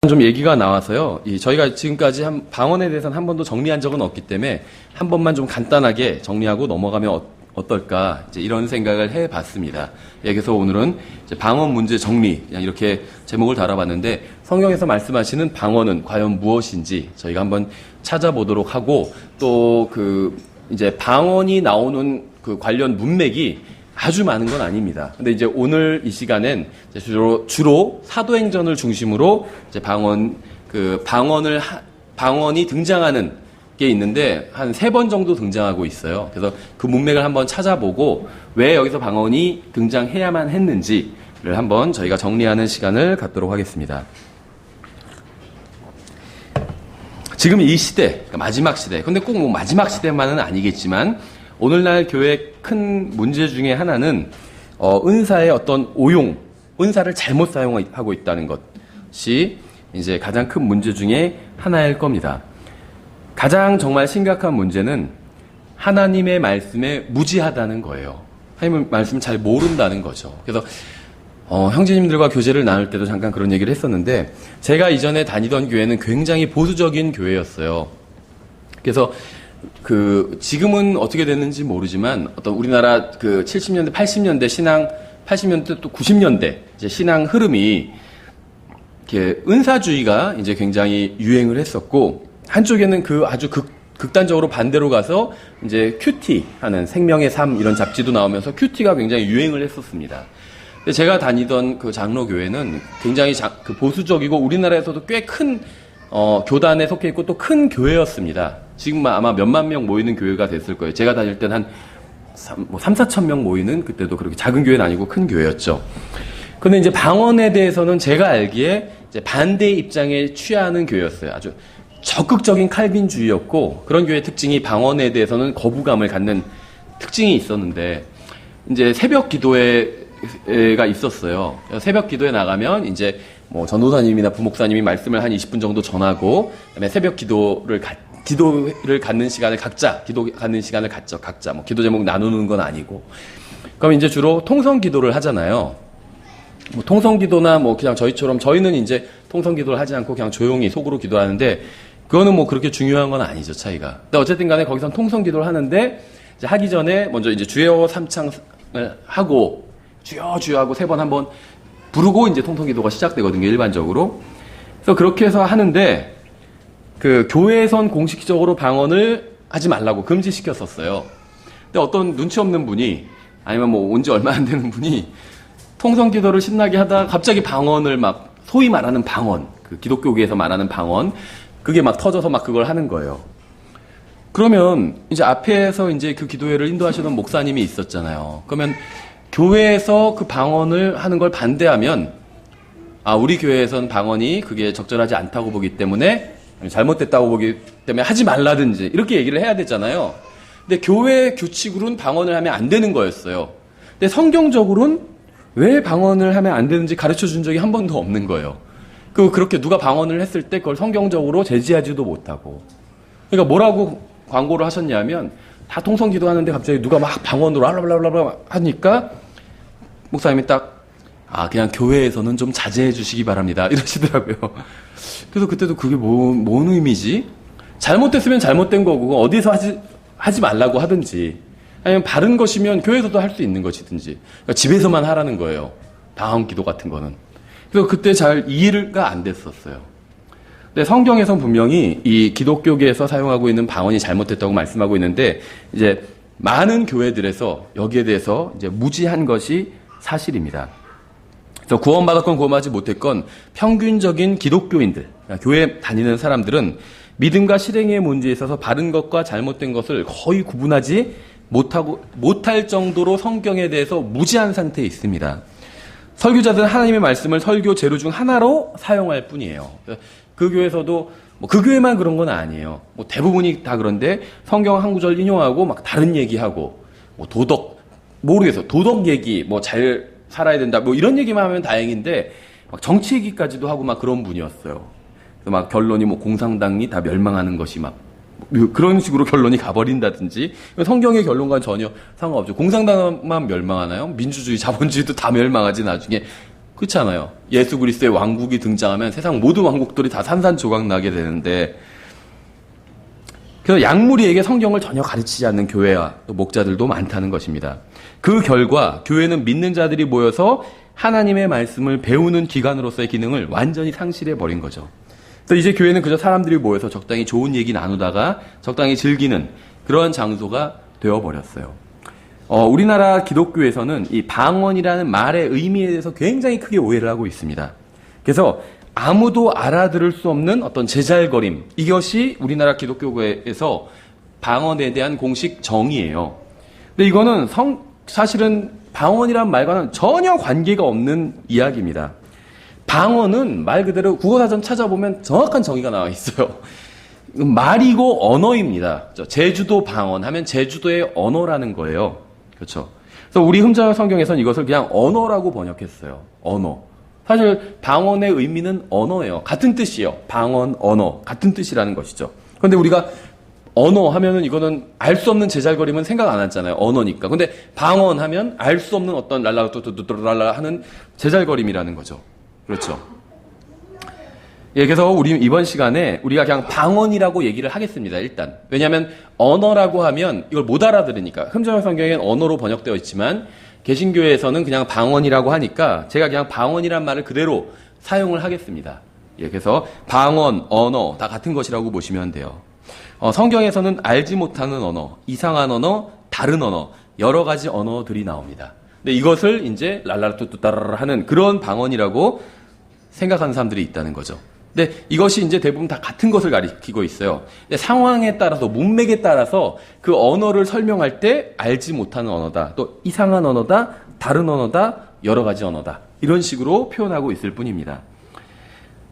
좀 얘기가 나와서요. 저희가 지금까지 방언에 대해서는 한 번도 정리한 적은 없기 때문에 한 번만 좀 간단하게 정리하고 넘어가면 어떨까 이제 이런 생각을 해봤습니다. 그래서 오늘은 이제 방언 문제 정리 그냥 이렇게 제목을 달아봤는데 성경에서 말씀하시는 방언은 과연 무엇인지 저희가 한번 찾아보도록 하고 또 이제 방언이 나오는 그 관련 문맥이 아주 많은 건 아닙니다. 근데 이제 오늘 이 시간엔 이제 주로 사도행전을 중심으로 이제 방언이 등장하는 게 있는데 한 3번 정도 등장하고 있어요. 그래서 그 문맥을 한번 찾아보고 왜 여기서 방언이 등장해야만 했는지를 한번 저희가 정리하는 시간을 갖도록 하겠습니다. 지금 이 시대, 그러니까 마지막 시대. 근데 꼭 뭐 마지막 시대만은 아니겠지만 오늘날 교회의 큰 문제 중에 하나는 은사의 어떤 은사를 잘못 사용하고 있다는 것이 이제 가장 큰 문제 중에 하나일 겁니다. 가장 정말 심각한 문제는 하나님의 말씀에 무지하다는 거예요. 하나님의 말씀을 잘 모른다는 거죠. 그래서 형제님들과 교제를 나눌 때도 잠깐 그런 얘기를 했었는데 제가 이전에 다니던 교회는 굉장히 보수적인 교회였어요. 그래서 지금은 어떻게 됐는지 모르지만 어떤 우리나라 70년대, 80년대 80년대 또 90년대 이제 신앙 흐름이 이렇게 은사주의가 이제 굉장히 유행을 했었고 한쪽에는 아주 극단적으로 반대로 가서 이제 큐티 하는 생명의 삶 이런 잡지도 나오면서 큐티가 굉장히 유행을 했었습니다. 근데 제가 다니던 그 장로교회는 굉장히 보수적이고 우리나라에서도 꽤 큰 교단에 속해 있고 또 큰 교회였습니다. 지금 아마 몇만 명 모이는 교회가 됐을 거예요. 제가 다닐 때는 한 3, 4천 명 모이는 그때도 그렇게 작은 교회는 아니고 큰 교회였죠. 근데 이제 방언에 대해서는 제가 알기에 이제 반대 입장에 취하는 교회였어요. 아주 적극적인 칼빈주의였고 그런 교회의 특징이 방언에 대해서는 거부감을 갖는 특징이 있었는데 이제 새벽 기도회가 있었어요. 새벽 기도에 나가면 이제 뭐 전도사님이나 부목사님이 말씀을 한 20분 정도 전하고 그다음에 새벽 기도를 갖는 시간을 갖죠. 각자 뭐 기도 제목 나누는 건 아니고. 그럼 이제 주로 통성 기도를 하잖아요. 뭐 통성 기도나 뭐 그냥 저희는 이제 통성 기도를 하지 않고 그냥 조용히 속으로 기도하는데 그거는 뭐 그렇게 중요한 건 아니죠, 차이가. 근데 어쨌든 간에 거기선 통성 기도를 하는데 이제 하기 전에 먼저 이제 주여 삼창을 하고 주여 하고 3번 한번 부르고 이제 통성 기도가 시작되거든요, 일반적으로. 그래서 그렇게 해서 하는데 교회에선 공식적으로 방언을 하지 말라고 금지시켰었어요. 근데 어떤 눈치 없는 분이 아니면 뭐 온 지 얼마 안 되는 분이 통성 기도를 신나게 하다가 갑자기 방언을 막 소위 말하는 방언, 기독교계에서 말하는 방언, 그게 막 터져서 막 그걸 하는 거예요. 그러면 이제 앞에서 이제 그 기도회를 인도하시던 목사님이 있었잖아요. 그러면 교회에서 그 방언을 하는 걸 반대하면 우리 교회에선 방언이 그게 적절하지 않다고 보기 때문에 잘못됐다고 보기 때문에 하지 말라든지 이렇게 얘기를 해야 되잖아요. 근데 교회 규칙으로는 방언을 하면 안 되는 거였어요. 근데 성경적으로는 왜 방언을 하면 안 되는지 가르쳐 준 적이 한 번도 없는 거예요. 그렇게 누가 방언을 했을 때 그걸 성경적으로 제지하지도 못하고. 그러니까 뭐라고 광고를 하셨냐면 다 통성기도 하는데 갑자기 누가 막 방언으로 알라블라블라 하니까 목사님이 그냥 교회에서는 좀 자제해 주시기 바랍니다. 이러시더라고요. 그래서 그때도 그게 뭔 의미지? 잘못됐으면 잘못된 거고, 어디서 하지 말라고 하든지, 아니면 바른 것이면 교회에서도 할 수 있는 것이든지, 그러니까 집에서만 하라는 거예요. 방언 기도 같은 거는. 그래서 그때 잘 이해가 안 됐었어요. 근데 성경에선 분명히 이 기독교계에서 사용하고 있는 방언이 잘못됐다고 말씀하고 있는데, 이제 많은 교회들에서 여기에 대해서 이제 무지한 것이 사실입니다. 그래서 구원받았건 구원받지 못했건 평균적인 기독교인들, 그러니까 교회 다니는 사람들은 믿음과 실행의 문제에 있어서 바른 것과 잘못된 것을 거의 구분하지 못할 정도로 성경에 대해서 무지한 상태에 있습니다. 설교자들은 하나님의 말씀을 설교 재료 중 하나로 사용할 뿐이에요. 그 교회에서도 그 교회만 그런 건 아니에요. 대부분이 다 그런데 성경 한 구절 인용하고 막 다른 얘기하고 도덕 얘기 잘 살아야 된다 이런 얘기만 하면 다행인데 막 정치 얘기까지도 하고 막 그런 분이었어요. 그래서 막 결론이 공산당이 다 멸망하는 것이 막 그런 식으로 결론이 가버린다든지. 성경의 결론과는 전혀 상관없죠. 공산당만 멸망하나요? 민주주의, 자본주의도 다 멸망하지 나중에. 그렇지 않아요? 예수 그리스도의 왕국이 등장하면 세상 모든 왕국들이 다 산산조각 나게 되는데, 그래서 약물이에게 성경을 전혀 가르치지 않는 교회와 목자들도 많다는 것입니다. 그 결과 교회는 믿는 자들이 모여서 하나님의 말씀을 배우는 기관으로서의 기능을 완전히 상실해버린 거죠. 그래서 이제 교회는 그저 사람들이 모여서 적당히 좋은 얘기 나누다가 적당히 즐기는 그런 장소가 되어버렸어요. 우리나라 기독교에서는 이 방언이라는 말의 의미에 대해서 굉장히 크게 오해를 하고 있습니다. 그래서 아무도 알아들을 수 없는 어떤 제잘거림, 이것이 우리나라 기독교에서 방언에 대한 공식 정의예요. 근데 이거는 사실은 방언이란 말과는 전혀 관계가 없는 이야기입니다. 방언은 말 그대로 국어사전 찾아보면 정확한 정의가 나와 있어요. 말이고 언어입니다. 제주도 방언 하면 제주도의 언어라는 거예요. 그렇죠. 그래서 우리 흠자 성경에서는 이것을 그냥 언어라고 번역했어요. 언어. 사실 방언의 의미는 언어예요. 같은 뜻이에요. 방언, 언어. 같은 뜻이라는 것이죠. 그런데 우리가 언어 하면은 이거는 알 수 없는 제잘거림은 생각 안 하잖아요. 언어니까. 근데 방언 하면 알 수 없는 어떤 랄라 하는 제잘거림이라는 거죠. 그렇죠. 예, 그래서 우리 이번 시간에 우리가 그냥 방언이라고 얘기를 하겠습니다. 일단. 왜냐하면 언어라고 하면 이걸 못 알아들으니까. 흠정형 성경에는 언어로 번역되어 있지만 개신교에서는 그냥 방언이라고 하니까 제가 그냥 방언이란 말을 그대로 사용을 하겠습니다. 예, 그래서 방언, 언어 다 같은 것이라고 보시면 돼요. 성경에서는 알지 못하는 언어, 이상한 언어, 다른 언어, 여러 가지 언어들이 나옵니다. 근데 이것을 이제 랄라뚜뚜따라라 하는 그런 방언이라고 생각하는 사람들이 있다는 거죠. 근데 이것이 이제 대부분 다 같은 것을 가리키고 있어요. 근데 상황에 따라서, 문맥에 따라서 그 언어를 설명할 때 알지 못하는 언어다, 또 이상한 언어다, 다른 언어다, 여러 가지 언어다, 이런 식으로 표현하고 있을 뿐입니다.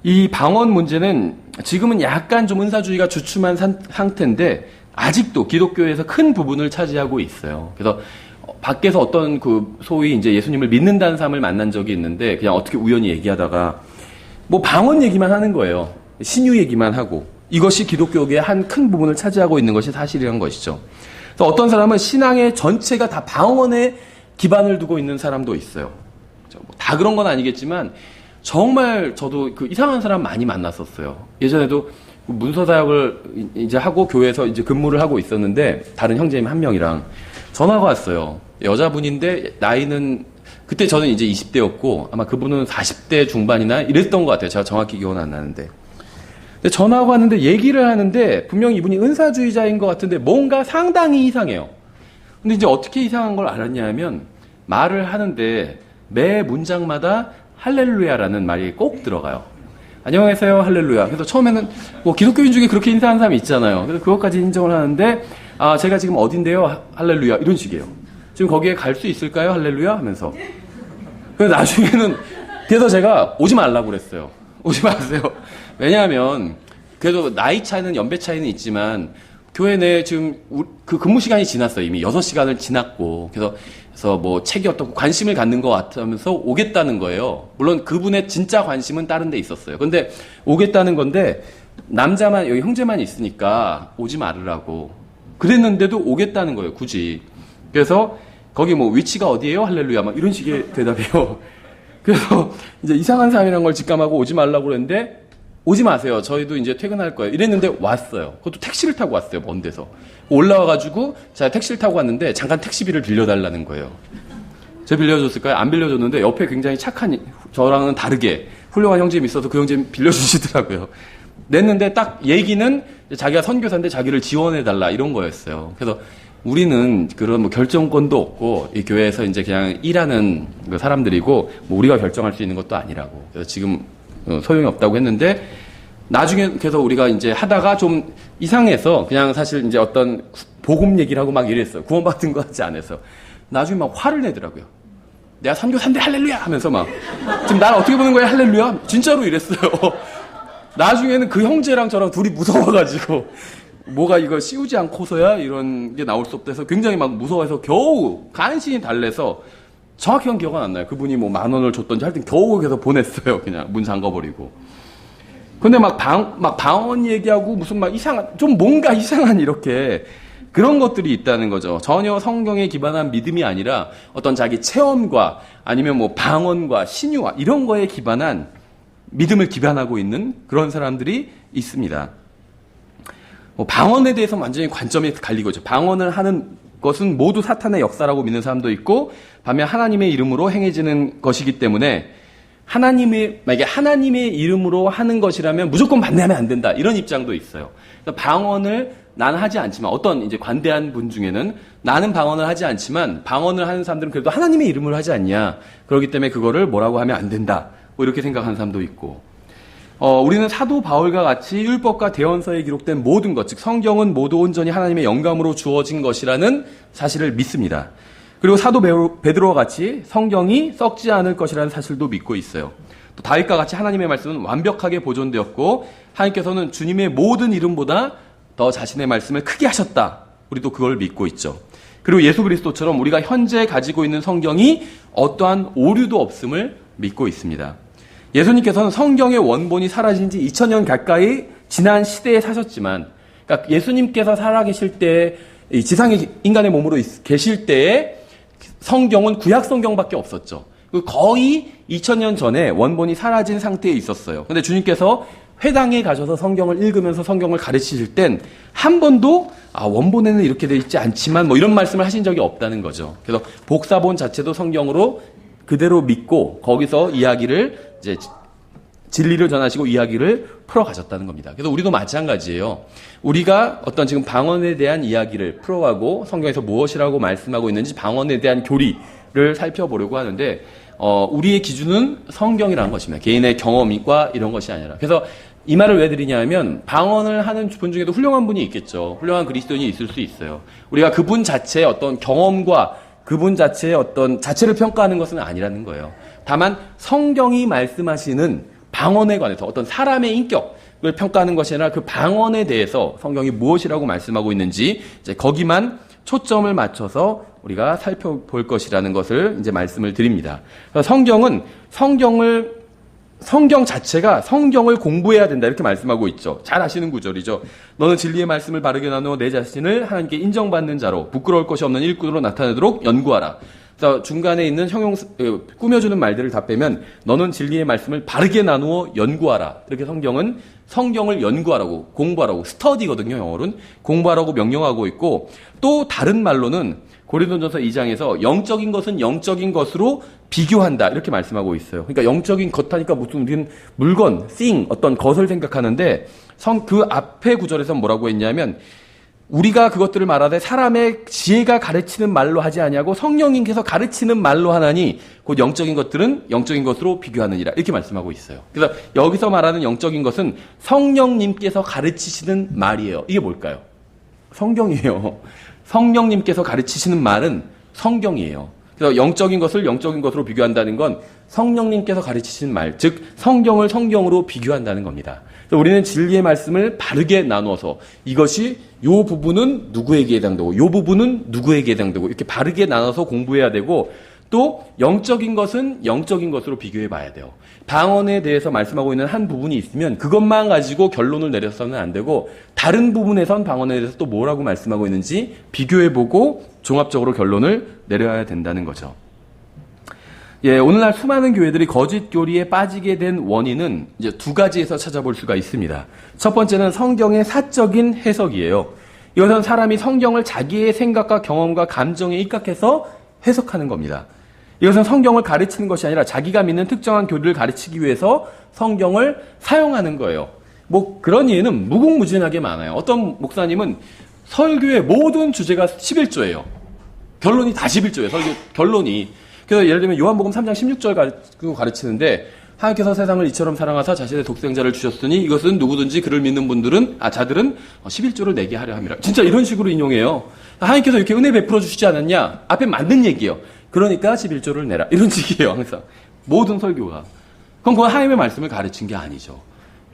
이 방언 문제는 지금은 약간 좀 은사주의가 주춤한 상태인데 아직도 기독교에서 큰 부분을 차지하고 있어요. 그래서 밖에서 어떤 그 소위 이제 예수님을 믿는다는 사람을 만난 적이 있는데 그냥 어떻게 우연히 얘기하다가 뭐 방언 얘기만 하는 거예요. 신유 얘기만 하고. 이것이 기독교계의 한 큰 부분을 차지하고 있는 것이 사실이란 것이죠. 그래서 어떤 사람은 신앙의 전체가 다 방언에 기반을 두고 있는 사람도 있어요. 다 그런 건 아니겠지만 정말 저도 그 이상한 사람 많이 만났었어요. 예전에도 문서사역을 이제 하고 교회에서 이제 근무를 하고 있었는데 다른 형제님 한 명이랑 전화가 왔어요. 여자분인데 나이는 그때 저는 이제 20대였고 아마 그분은 40대 중반이나 이랬던 것 같아요. 제가 정확히 기억은 안 나는데. 근데 전화가 왔는데 얘기를 하는데 분명히 이분이 은사주의자인 것 같은데 뭔가 상당히 이상해요. 근데 이제 어떻게 이상한 걸 알았냐 하면 말을 하는데 매 문장마다 할렐루야라는 말이 꼭 들어가요. 안녕하세요, 할렐루야. 그래서 처음에는 뭐 기독교인 중에 그렇게 인사하는 사람이 있잖아요. 그래서 그것까지 인정을 하는데 제가 지금 어딘데요, 할렐루야, 이런 식이에요. 지금 거기에 갈 수 있을까요, 할렐루야 하면서. 그래서 나중에는 그래서 제가 오지 말라고 그랬어요. 오지 마세요. 왜냐하면 그래도 나이 차이는 연배 차이는 있지만 교회 내에 지금 그 근무 시간이 지났어요. 이미 6시간을 지났고 그래서 뭐 책이 어떤 관심을 갖는 것 같으면서 오겠다는 거예요. 물론 그분의 진짜 관심은 다른 데 있었어요. 근데 오겠다는 건데 남자만 여기 형제만 있으니까 오지 말으라고 그랬는데도 오겠다는 거예요. 굳이. 그래서 거기 뭐 위치가 어디예요? 할렐루야 막 이런 식의 대답이요. 그래서 이제 이상한 사람이란 걸 직감하고 오지 말라고 그랬는데 오지 마세요. 저희도 이제 퇴근할 거예요. 이랬는데 왔어요. 그것도 택시를 타고 왔어요. 먼 데서. 올라와가지고 제가 택시를 타고 왔는데 잠깐 택시비를 빌려달라는 거예요. 제가 빌려줬을까요? 안 빌려줬는데 옆에 굉장히 착한 저랑은 다르게 훌륭한 형제님이 있어서 그 형제님 빌려주시더라고요. 냈는데 딱 얘기는 자기가 선교사인데 자기를 지원해달라 이런 거였어요. 그래서 우리는 그런 뭐 결정권도 없고 이 교회에서 이제 그냥 일하는 그 사람들이고 뭐 우리가 결정할 수 있는 것도 아니라고. 그래서 지금 소용이 없다고 했는데 나중에 그래서 우리가 이제 하다가 좀 이상해서 그냥 사실 이제 어떤 복음 얘기를 하고 막 이랬어요. 구원받은 거 같지 않아서. 나중에 막 화를 내더라고요. 내가 선교사인데 할렐루야 하면서 막 지금 날 어떻게 보는 거야 할렐루야? 진짜로 이랬어요. 나중에는 그 형제랑 저랑 둘이 무서워가지고 뭐가 이거 씌우지 않고서야 이런 게 나올 수 없다 해서 굉장히 막 무서워해서 겨우 간신히 달래서 정확히는 기억은 안 나요. 그분이 뭐 10,000원을 줬던지 하여튼 겨우 계속 보냈어요. 그냥 문 잠궈버리고. 근데 막 방언 얘기하고 무슨 막 좀 뭔가 이상한 이렇게 그런 것들이 있다는 거죠. 전혀 성경에 기반한 믿음이 아니라 어떤 자기 체험과 아니면 뭐 방언과 신유와 이런 거에 기반한 믿음을 기반하고 있는 그런 사람들이 있습니다. 방언에 대해서 완전히 관점이 갈리고 있죠. 방언을 하는 것은 모두 사탄의 역사라고 믿는 사람도 있고, 반면 하나님의 이름으로 행해지는 것이기 때문에 만약에 하나님의 이름으로 하는 것이라면 무조건 반대하면 안 된다. 이런 입장도 있어요. 방언을 나는 하지 않지만, 어떤 이제 관대한 분 중에는 나는 방언을 하지 않지만 방언을 하는 사람들은 그래도 하나님의 이름으로 하지 않냐. 그렇기 때문에 그거를 뭐라고 하면 안 된다. 뭐 이렇게 생각하는 사람도 있고. 우리는 사도 바울과 같이 율법과 대언서에 기록된 모든 것, 즉 성경은 모두 온전히 하나님의 영감으로 주어진 것이라는 사실을 믿습니다. 그리고 사도 베드로와 같이 성경이 썩지 않을 것이라는 사실도 믿고 있어요. 또 다윗과 같이 하나님의 말씀은 완벽하게 보존되었고 하나님께서는 주님의 모든 이름보다 더 자신의 말씀을 크게 하셨다. 우리도 그걸 믿고 있죠. 그리고 예수 그리스도처럼 우리가 현재 가지고 있는 성경이 어떠한 오류도 없음을 믿고 있습니다. 예수님께서는 성경의 원본이 사라진 지 2000년 가까이 지난 시대에 사셨지만, 그러니까 예수님께서 살아계실 때, 지상의 인간의 몸으로 계실 때에 성경은 구약 성경밖에 없었죠. 거의 2000년 전에 원본이 사라진 상태에 있었어요. 근데 주님께서 회당에 가셔서 성경을 읽으면서 성경을 가르치실 땐 한 번도 원본에는 이렇게 되어 있지 않지만 뭐 이런 말씀을 하신 적이 없다는 거죠. 그래서 복사본 자체도 성경으로 그대로 믿고 거기서 이야기를 이제 진리를 전하시고 이야기를 풀어가셨다는 겁니다. 그래서 우리도 마찬가지예요. 우리가 어떤 지금 방언에 대한 이야기를 풀어가고 성경에서 무엇이라고 말씀하고 있는지 방언에 대한 교리를 살펴보려고 하는데 우리의 기준은 성경이라는 것입니다. 개인의 경험과 이런 것이 아니라. 그래서 이 말을 왜 드리냐면 방언을 하는 분 중에도 훌륭한 분이 있겠죠. 훌륭한 그리스도인이 있을 수 있어요. 우리가 그분 자체의 어떤 경험과 그분 자체의 어떤 자체를 평가하는 것은 아니라는 거예요. 다만 성경이 말씀하시는 방언에 관해서 어떤 사람의 인격을 평가하는 것이 아니라 그 방언에 대해서 성경이 무엇이라고 말씀하고 있는지 이제 거기만 초점을 맞춰서 우리가 살펴볼 것이라는 것을 이제 말씀을 드립니다. 성경 자체가 성경을 공부해야 된다 이렇게 말씀하고 있죠. 잘 아시는 구절이죠. 너는 진리의 말씀을 바르게 나누어 내 자신을 하나님께 인정받는 자로 부끄러울 것이 없는 일꾼으로 나타내도록 연구하라. 그래서 중간에 있는 꾸며주는 말들을 다 빼면 너는 진리의 말씀을 바르게 나누어 연구하라. 이렇게 성경을 연구하라고, 공부하라고, 스터디거든요, 영어로는. 공부하라고 명령하고 있고, 또 다른 말로는 고린도전서 2장에서 영적인 것은 영적인 것으로 비교한다. 이렇게 말씀하고 있어요. 그러니까 영적인 것 하니까 무슨 우리는 물건, thing, 어떤 것을 생각하는데 그 앞에 구절에서 뭐라고 했냐면 우리가 그것들을 말하되 사람의 지혜가 가르치는 말로 하지 아니하고 성령님께서 가르치는 말로 하나니 곧 영적인 것들은 영적인 것으로 비교하느니라 이렇게 말씀하고 있어요. 그래서 여기서 말하는 영적인 것은 성령님께서 가르치시는 말이에요. 이게 뭘까요? 성경이에요. 성령님께서 가르치시는 말은 성경이에요. 그래서 영적인 것을 영적인 것으로 비교한다는 건 성령님께서 가르치시는 말, 즉 성경을 성경으로 비교한다는 겁니다. 우리는 진리의 말씀을 바르게 나누어서 이것이 요 부분은 누구에게 해당되고 요 부분은 누구에게 해당되고 이렇게 바르게 나눠서 공부해야 되고 또 영적인 것은 영적인 것으로 비교해 봐야 돼요. 방언에 대해서 말씀하고 있는 한 부분이 있으면 그것만 가지고 결론을 내려서는 안 되고 다른 부분에선 방언에 대해서 또 뭐라고 말씀하고 있는지 비교해 보고 종합적으로 결론을 내려야 된다는 거죠. 오늘날 수많은 교회들이 거짓 교리에 빠지게 된 원인은 이제 두 가지에서 찾아볼 수가 있습니다. 첫 번째는 성경의 사적인 해석이에요. 이것은 사람이 성경을 자기의 생각과 경험과 감정에 입각해서 해석하는 겁니다. 이것은 성경을 가르치는 것이 아니라 자기가 믿는 특정한 교리를 가르치기 위해서 성경을 사용하는 거예요. 뭐 그런 예는 무궁무진하게 많아요. 어떤 목사님은 설교의 모든 주제가 11조예요. 결론이 다 11조예요. 설교 결론이. 그래서 예를 들면 요한복음 3장 16절 가르치는데 하나님께서 세상을 이처럼 사랑하사 자신의 독생자를 주셨으니 이것은 누구든지 그를 믿는 자들은 11조를 내게 하려 함이라. 진짜 이런 식으로 인용해요. 하나님께서 이렇게 은혜 베풀어 주시지 않았냐? 앞에 맞는 얘기예요. 그러니까 11조를 내라. 이런 식이에요. 항상. 모든 설교가. 그럼 그건 하나님의 말씀을 가르친 게 아니죠.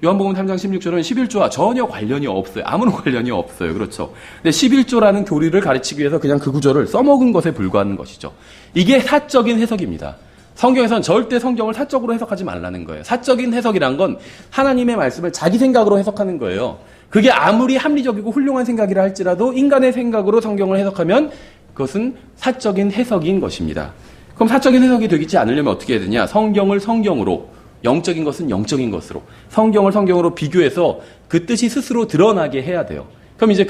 요한복음 3장 16절은 11조와 전혀 관련이 없어요. 아무런 관련이 없어요. 그렇죠. 근데 11조라는 교리를 가르치기 위해서 그냥 그 구절을 써먹은 것에 불과한 것이죠. 이게 사적인 해석입니다. 성경에서는 절대 성경을 사적으로 해석하지 말라는 거예요. 사적인 해석이란 건 하나님의 말씀을 자기 생각으로 해석하는 거예요. 그게 아무리 합리적이고 훌륭한 생각이라 할지라도 인간의 생각으로 성경을 해석하면 그것은 사적인 해석인 것입니다. 그럼 사적인 해석이 되지 않으려면 어떻게 해야 되냐? 성경을 성경으로, 영적인 것은 영적인 것으로, 성경을 성경으로 비교해서 그 뜻이 스스로 드러나게 해야 돼요. 그럼 이제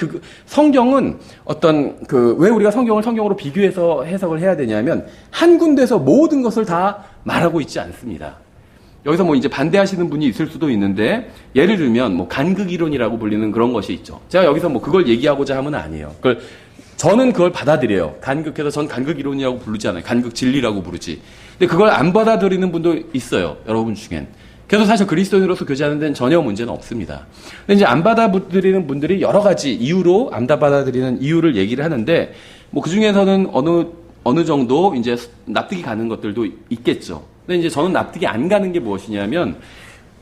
성경은 왜 우리가 성경을 성경으로 비교해서 해석을 해야 되냐면, 한 군데서 모든 것을 다 말하고 있지 않습니다. 여기서 뭐 이제 반대하시는 분이 있을 수도 있는데, 예를 들면 뭐 간극이론이라고 불리는 그런 것이 있죠. 제가 여기서 뭐 그걸 얘기하고자 하면 아니에요. 저는 그걸 받아들여요. 간극해서 전 간극이론이라고 부르지 않아요. 간극진리라고 부르지. 근데 그걸 안 받아들이는 분도 있어요. 여러분 중엔. 그래서 사실 그리스도인으로서 교제하는 데는 전혀 문제는 없습니다. 근데 이제 안 받아들이는 분들이 여러 가지 이유로 안 받아들이는 이유를 얘기를 하는데, 뭐 그 중에서는 어느 정도 이제 납득이 가는 것들도 있겠죠. 근데 이제 저는 납득이 안 가는 게 무엇이냐면,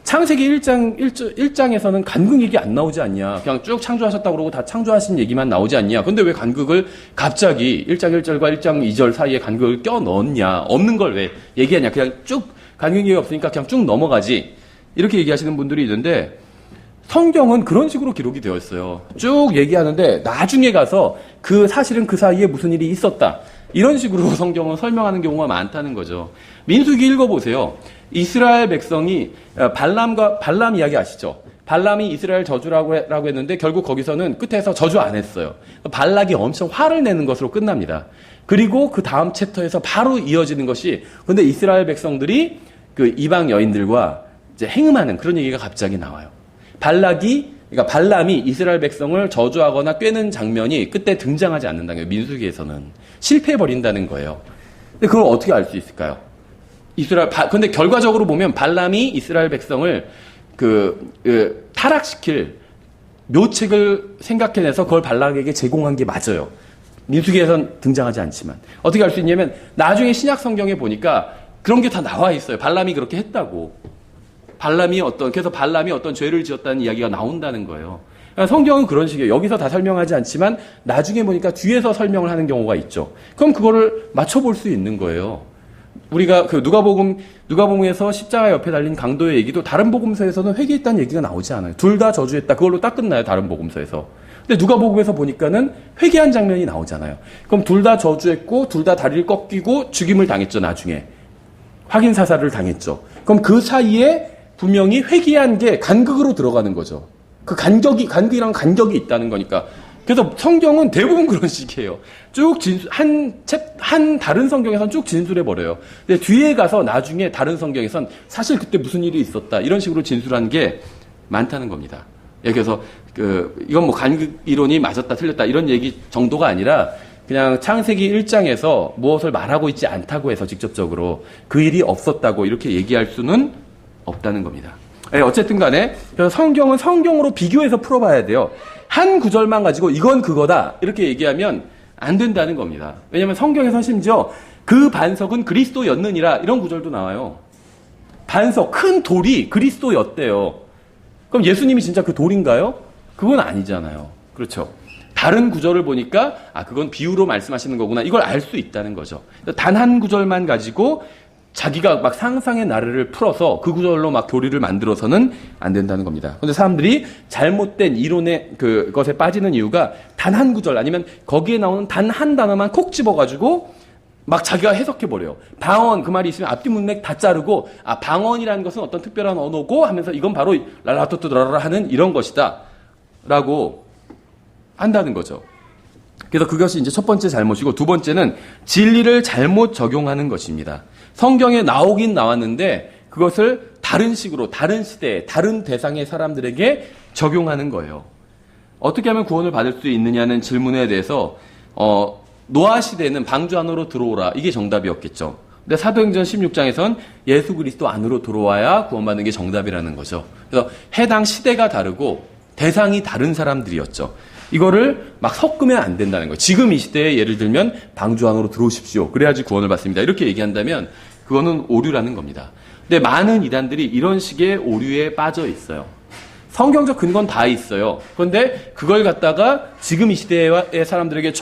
창세기 1장에서는 간극 얘기 안 나오지 않냐. 그냥 쭉 창조하셨다고 그러고 다 창조하신 얘기만 나오지 않냐. 근데 왜 간극을 갑자기 1장 1절과 1장 2절 사이에 간극을 껴 넣었냐. 없는 걸 왜 얘기하냐. 그냥 쭉 간극 얘기가 없으니까 그냥 쭉 넘어가지. 이렇게 얘기하시는 분들이 있는데, 성경은 그런 식으로 기록이 되어 있어요. 쭉 얘기하는데 나중에 가서 사실은 그 사이에 무슨 일이 있었다. 이런 식으로 성경은 설명하는 경우가 많다는 거죠. 민수기 읽어보세요. 이스라엘 백성이 발람 이야기 아시죠? 발람이 이스라엘 저주라고 했는데 결국 거기서는 끝에서 저주 안 했어요. 발락이 엄청 화를 내는 것으로 끝납니다. 그리고 그 다음 챕터에서 바로 이어지는 것이, 근데 이스라엘 백성들이 그 이방 여인들과 이제 행음하는 그런 얘기가 갑자기 나와요. 그러니까 발람이 이스라엘 백성을 저주하거나 꿰는 장면이 그때 등장하지 않는다는 거예요. 민수기에서는 실패해버린다는 거예요. 근데 그걸 어떻게 알 수 있을까요? 근데 결과적으로 보면 발람이 이스라엘 백성을 타락시킬 묘책을 생각해내서 그걸 발락에게 제공한 게 맞아요. 민수기에선 등장하지 않지만. 어떻게 알 수 있냐면, 나중에 신약 성경에 보니까 그런 게 다 나와 있어요. 발람이 그렇게 했다고. 그래서 발람이 어떤 죄를 지었다는 이야기가 나온다는 거예요. 그러니까 성경은 그런 식이에요. 여기서 다 설명하지 않지만 나중에 보니까 뒤에서 설명을 하는 경우가 있죠. 그럼 그거를 맞춰볼 수 있는 거예요. 우리가 누가복음에서 십자가 옆에 달린 강도의 얘기도 다른 복음서에서는 회개했다는 얘기가 나오지 않아요. 둘 다 저주했다. 그걸로 딱 끝나요. 다른 복음서에서. 근데 누가복음에서 보니까는 회개한 장면이 나오잖아요. 그럼 둘 다 저주했고 둘 다 다리를 꺾이고 죽임을 당했죠. 나중에 확인 사살을 당했죠. 그럼 그 사이에 분명히 회개한 게 간극으로 들어가는 거죠. 간극이랑 간격이 있다는 거니까. 그래서 성경은 대부분 그런 식이에요. 쭉 한 다른 성경에선 쭉 진술해버려요. 근데 뒤에 가서 나중에 다른 성경에선 사실 그때 무슨 일이 있었다. 이런 식으로 진술한 게 많다는 겁니다. 그래서 이건 뭐 간극 이론이 맞았다 틀렸다 이런 얘기 정도가 아니라, 그냥 창세기 1장에서 무엇을 말하고 있지 않다고 해서 직접적으로 그 일이 없었다고 이렇게 얘기할 수는 없다는 겁니다. 어쨌든 간에 성경은 성경으로 비교해서 풀어봐야 돼요. 한 구절만 가지고 이건 그거다 이렇게 얘기하면 안 된다는 겁니다. 왜냐하면 성경에서 심지어 그 반석은 그리스도였느니라 이런 구절도 나와요. 반석, 큰 돌이 그리스도였대요. 그럼 예수님이 진짜 그 돌인가요? 그건 아니잖아요. 그렇죠. 다른 구절을 보니까 그건 비유로 말씀하시는 거구나 이걸 알 수 있다는 거죠. 단 한 구절만 가지고 자기가 막 상상의 나래를 풀어서 그 구절로 막 교리를 만들어서는 안 된다는 겁니다. 근데 사람들이 잘못된 이론의 그것에 빠지는 이유가 단 한 구절 아니면 거기에 나오는 단 한 단어만 콕 집어가지고 막 자기가 해석해버려요. 방언 그 말이 있으면 앞뒤 문맥 다 자르고 방언이라는 것은 어떤 특별한 언어고 하면서 이건 바로 랄라토토라라 하는 이런 것이다 라고 한다는 거죠. 그래서 그것이 이제 첫 번째 잘못이고, 두 번째는 진리를 잘못 적용하는 것입니다. 성경에 나오긴 나왔는데 그것을 다른 식으로 다른 시대에 다른 대상의 사람들에게 적용하는 거예요. 어떻게 하면 구원을 받을 수 있느냐는 질문에 대해서 노아 시대에는 방주 안으로 들어오라 이게 정답이었겠죠. 근데 사도행전 16장에선 예수 그리스도 안으로 들어와야 구원받는 게 정답이라는 거죠. 그래서 해당 시대가 다르고 대상이 다른 사람들이었죠. 이거를 막 섞으면 안 된다는 거예요. 지금 이 시대에 예를 들면 방주 안으로 들어오십시오. 그래야지 구원을 받습니다. 이렇게 얘기한다면 그거는 오류라는 겁니다. 근데 많은 이단들이 이런 식의 오류에 빠져 있어요. 성경적 근거는 다 있어요. 그런데 그걸 갖다가 지금 이 시대의 사람들에게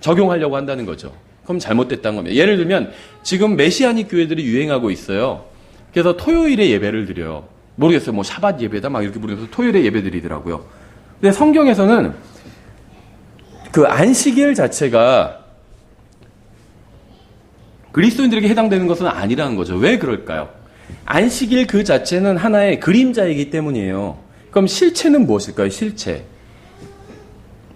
적용하려고 한다는 거죠. 그럼 잘못됐다는 겁니다. 예를 들면 지금 메시아닉 교회들이 유행하고 있어요. 그래서 토요일에 예배를 드려요. 모르겠어요. 뭐 샤밧 예배다 막 이렇게 부르면서 토요일에 예배드리더라고요. 근데 성경에서는 그 안식일 자체가 그리스도인들에게 해당되는 것은 아니라는 거죠. 왜 그럴까요? 안식일 그 자체는 하나의 그림자이기 때문이에요. 그럼 실체는 무엇일까요? 실체.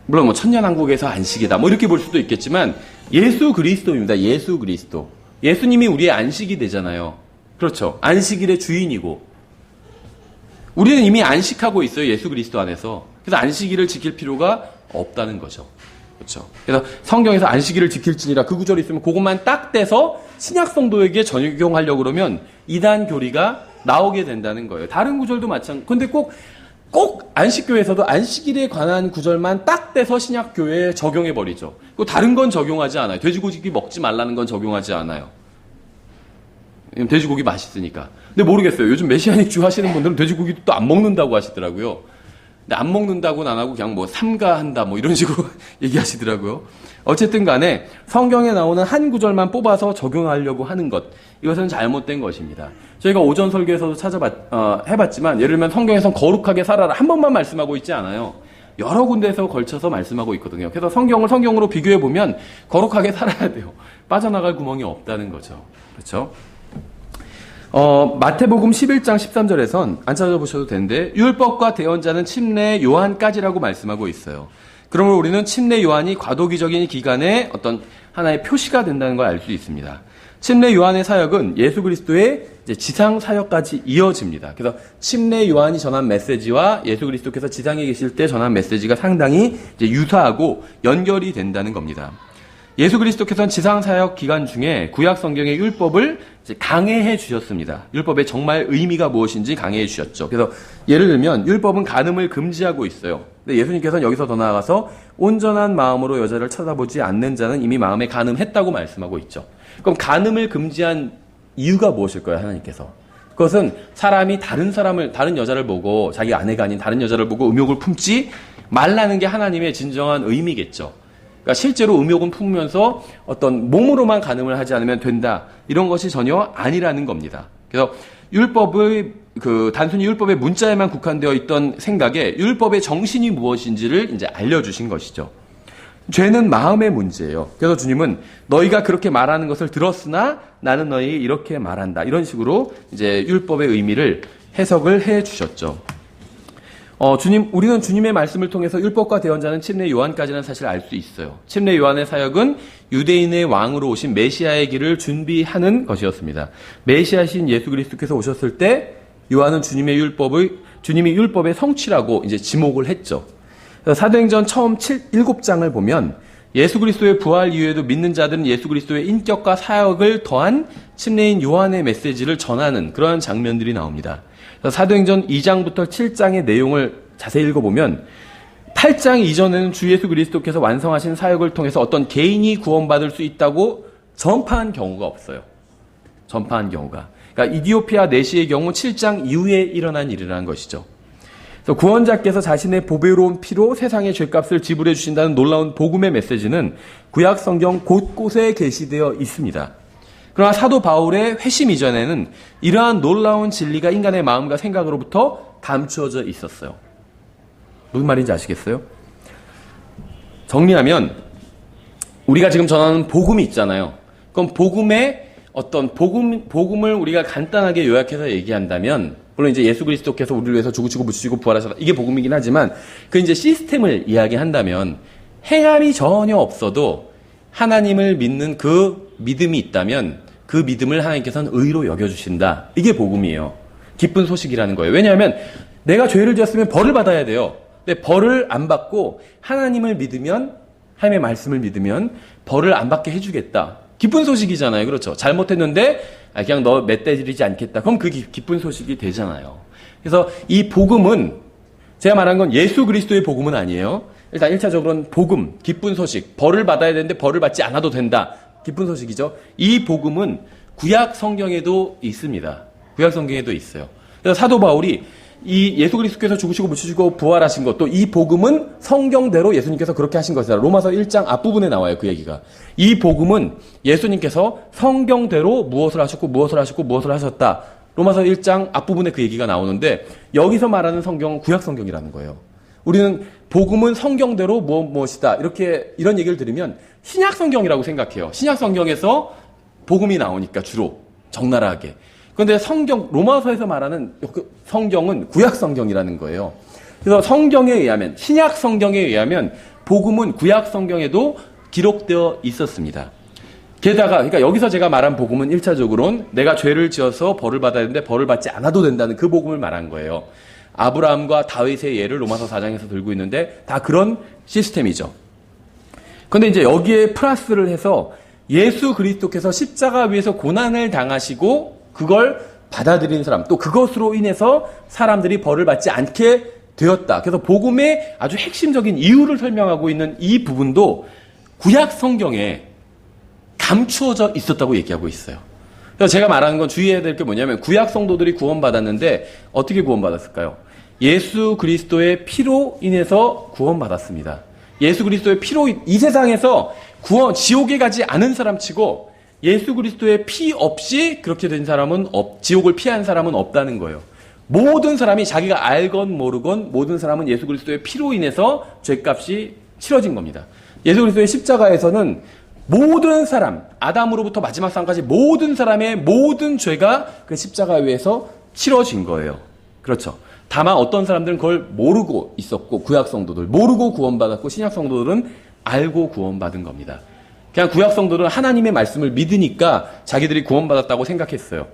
물론 뭐 천년왕국에서 안식이다 뭐 이렇게 볼 수도 있겠지만 예수 그리스도입니다. 예수 그리스도. 예수님이 우리의 안식이 되잖아요. 그렇죠. 안식일의 주인이고 우리는 이미 안식하고 있어요. 예수 그리스도 안에서. 그래서 안식일을 지킬 필요가 없다는 거죠. 그렇죠. 그래서 성경에서 안식일을 지킬지니라 그 구절이 있으면 그것만 딱 떼서 신약 성도에게 적용하려고 그러면 이단 교리가 나오게 된다는 거예요. 다른 구절도 마찬가지. 근데 꼭 안식교회에서도 안식일에 관한 구절만 딱 떼서 신약교회에 적용해버리죠. 다른 건 적용하지 않아요. 돼지고기 먹지 말라는 건 적용하지 않아요. 돼지고기 맛있으니까. 근데 모르겠어요. 요즘 메시아닉 주 하시는 분들은 돼지고기도 또 안 먹는다고 하시더라고요. 근데 안 먹는다고는 안 하고 그냥 뭐 삼가한다 뭐 이런 식으로 얘기하시더라고요. 어쨌든 간에 성경에 나오는 한 구절만 뽑아서 적용하려고 하는 것. 이것은 잘못된 것입니다. 저희가 오전 설교에서도 해봤지만 예를 들면 성경에선 거룩하게 살아라 한 번만 말씀하고 있지 않아요. 여러 군데에서 걸쳐서 말씀하고 있거든요. 그래서 성경을 성경으로 비교해보면 거룩하게 살아야 돼요. 빠져나갈 구멍이 없다는 거죠. 그렇죠? 마태복음 11장 13절에선 안 찾아보셔도 되는데 율법과 대언자는 침례 요한까지라고 말씀하고 있어요. 그러므로 우리는 침례 요한이 과도기적인 기간에 어떤 하나의 표시가 된다는 걸 알 수 있습니다. 침례 요한의 사역은 예수 그리스도의 이제 지상 사역까지 이어집니다. 그래서 침례 요한이 전한 메시지와 예수 그리스도께서 지상에 계실 때 전한 메시지가 상당히 이제 유사하고 연결이 된다는 겁니다. 예수 그리스도께서는 지상 사역 기간 중에 구약 성경의 율법을 이제 강해해 주셨습니다. 율법의 정말 의미가 무엇인지 강해해 주셨죠. 그래서 예를 들면 율법은 간음을 금지하고 있어요. 근데 예수님께서는 여기서 더 나아가서 온전한 마음으로 여자를 쳐다보지 않는 자는 이미 마음에 간음했다고 말씀하고 있죠. 그럼 간음을 금지한 이유가 무엇일까요? 하나님께서. 그것은 사람이 다른 여자를 보고 자기 아내가 아닌 다른 여자를 보고 음욕을 품지 말라는 게 하나님의 진정한 의미겠죠. 그러니까 실제로 음욕은 품으면서 어떤 몸으로만 간음을 하지 않으면 된다. 이런 것이 전혀 아니라는 겁니다. 그래서 단순히 율법의 문자에만 국한되어 있던 생각에 율법의 정신이 무엇인지를 이제 알려주신 것이죠. 죄는 마음의 문제예요. 그래서 주님은 너희가 그렇게 말하는 것을 들었으나 나는 너희에게 이렇게 말한다. 이런 식으로 이제 율법의 의미를 해석을 해 주셨죠. 우리는 주님의 말씀을 통해서 율법과 대언자는 침례 요한까지는 사실 알 수 있어요. 침례 요한의 사역은 유대인의 왕으로 오신 메시아의 길을 준비하는 것이었습니다. 메시아신 예수 그리스도께서 오셨을 때 요한은 주님이 율법의 성취라고 이제 지목을 했죠. 사도행전 처음 7장을 보면 예수 그리스도의 부활 이후에도 믿는 자들은 예수 그리스도의 인격과 사역을 더한 침례인 요한의 메시지를 전하는 그러한 장면들이 나옵니다. 사도행전 2장부터 7장의 내용을 자세히 읽어보면 8장 이전에는 주 예수 그리스도께서 완성하신 사역을 통해서 어떤 개인이 구원받을 수 있다고 전파한 경우가 없어요. 전파한 경우가. 그러니까 이디오피아 내시의 경우 7장 이후에 일어난 일이라는 것이죠. 그래서 구원자께서 자신의 보배로운 피로 세상의 죄값을 지불해 주신다는 놀라운 복음의 메시지는 구약 성경 곳곳에 게시되어 있습니다. 그러나 사도 바울의 회심 이전에는 이러한 놀라운 진리가 인간의 마음과 생각으로부터 감추어져 있었어요. 무슨 말인지 아시겠어요? 정리하면 우리가 지금 전하는 복음이 있잖아요. 그럼 복음의 어떤 복음을 우리가 간단하게 요약해서 얘기한다면 물론 이제 예수 그리스도께서 우리를 위해서 죽으시고 묻히시고 부활하셨다. 이게 복음이긴 하지만 그 이제 시스템을 이야기한다면 행함이 전혀 없어도 하나님을 믿는 그 믿음이 있다면 그 믿음을 하나님께서는 의로 여겨주신다. 이게 복음이에요. 기쁜 소식이라는 거예요. 왜냐하면 내가 죄를 지었으면 벌을 받아야 돼요. 근데 벌을 안 받고 하나님을 믿으면 하나님의 말씀을 믿으면 벌을 안 받게 해주겠다. 기쁜 소식이잖아요. 그렇죠. 잘못했는데 그냥 너 멧돼지리지 않겠다. 그럼 그 기쁜 소식이 되잖아요. 그래서 이 복음은 제가 말한 건 예수 그리스도의 복음은 아니에요. 일단 1차적으로는 복음, 기쁜 소식, 벌을 받아야 되는데 벌을 받지 않아도 된다. 기쁜 소식이죠. 이 복음은 구약 성경에도 있습니다. 구약 성경에도 있어요. 그래서 사도 바울이 이 예수 그리스도께서 죽으시고 묻히시고 부활하신 것도 이 복음은 성경대로 예수님께서 그렇게 하신 것이다. 로마서 1장 앞부분에 나와요. 그 얘기가. 이 복음은 예수님께서 성경대로 무엇을 하셨고 무엇을 하셨고 무엇을 하셨다. 로마서 1장 앞부분에 그 얘기가 나오는데 여기서 말하는 성경은 구약 성경이라는 거예요. 우리는 복음은 성경대로 무엇이다. 이런 얘기를 들으면 신약 성경이라고 생각해요. 신약 성경에서 복음이 나오니까 주로 적나라하게. 그런데 로마서에서 말하는 성경은 구약 성경이라는 거예요. 그래서 성경에 의하면, 신약 성경에 의하면 복음은 구약 성경에도 기록되어 있었습니다. 게다가, 그러니까 여기서 제가 말한 복음은 1차적으로는 내가 죄를 지어서 벌을 받아야 되는데 벌을 받지 않아도 된다는 그 복음을 말한 거예요. 아브라함과 다윗의 예를 로마서 4장에서 들고 있는데 다 그런 시스템이죠. 그런데 이제 여기에 플러스를 해서 예수 그리스도께서 십자가 위에서 고난을 당하시고 그걸 받아들인 사람, 또 그것으로 인해서 사람들이 벌을 받지 않게 되었다. 그래서 복음의 아주 핵심적인 이유를 설명하고 있는 이 부분도 구약 성경에 감추어져 있었다고 얘기하고 있어요. 그래서 제가 말하는 건 주의해야 될 게 뭐냐면 구약 성도들이 구원받았는데 어떻게 구원받았을까요? 예수 그리스도의 피로 인해서 구원받았습니다. 예수 그리스도의 피로 이 세상에서 지옥에 가지 않은 사람치고 예수 그리스도의 피 없이 그렇게 된 사람은 지옥을 피한 사람은 없다는 거예요. 모든 사람이 자기가 알건 모르건 모든 사람은 예수 그리스도의 피로 인해서 죄값이 치러진 겁니다. 예수 그리스도의 십자가에서는 모든 사람, 아담으로부터 마지막 사람까지 모든 사람의 모든 죄가 그 십자가 위에서 치러진 거예요. 그렇죠. 다만 어떤 사람들은 그걸 모르고 있었고, 구약 성도들 모르고 구원받았고, 신약 성도들은 알고 구원받은 겁니다. 그냥 구약 성도들은 하나님의 말씀을 믿으니까 자기들이 구원받았다고 생각했어요.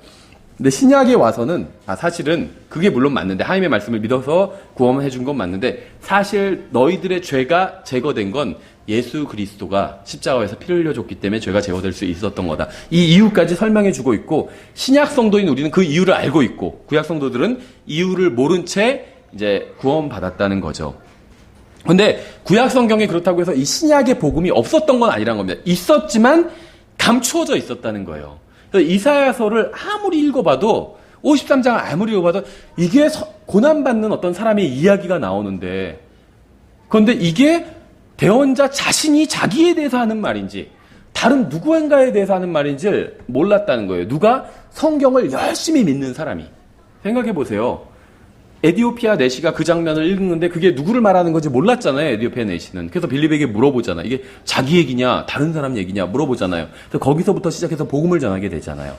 근데 신약에 와서는 사실은 그게 물론 맞는데, 하나님의 말씀을 믿어서 구원해 준 건 맞는데, 사실 너희들의 죄가 제거된 건 예수 그리스도가 십자가에서 피를 흘려줬기 때문에 죄가 제거될 수 있었던 거다. 이 이유까지 설명해 주고 있고, 신약 성도인 우리는 그 이유를 알고 있고, 구약 성도들은 이유를 모른 채 이제 구원받았다는 거죠. 근데 구약 성경에 그렇다고 해서 이 신약의 복음이 없었던 건 아니란 겁니다. 있었지만 감추어져 있었다는 거예요. 그래서 이사야서를 아무리 읽어봐도, 53장을 아무리 읽어봐도 이게 고난받는 어떤 사람의 이야기가 나오는데, 그런데 이게 대언자 자신이 자기에 대해서 하는 말인지 다른 누구인가에 대해서 하는 말인지를 몰랐다는 거예요. 누가 성경을 열심히 믿는 사람이. 생각해 보세요. 에디오피아 내시가 그 장면을 읽는데 그게 누구를 말하는 건지 몰랐잖아요. 에디오피아 내시는. 그래서 빌립에게 물어보잖아요. 이게 자기 얘기냐 다른 사람 얘기냐 물어보잖아요. 그래서 거기서부터 시작해서 복음을 전하게 되잖아요.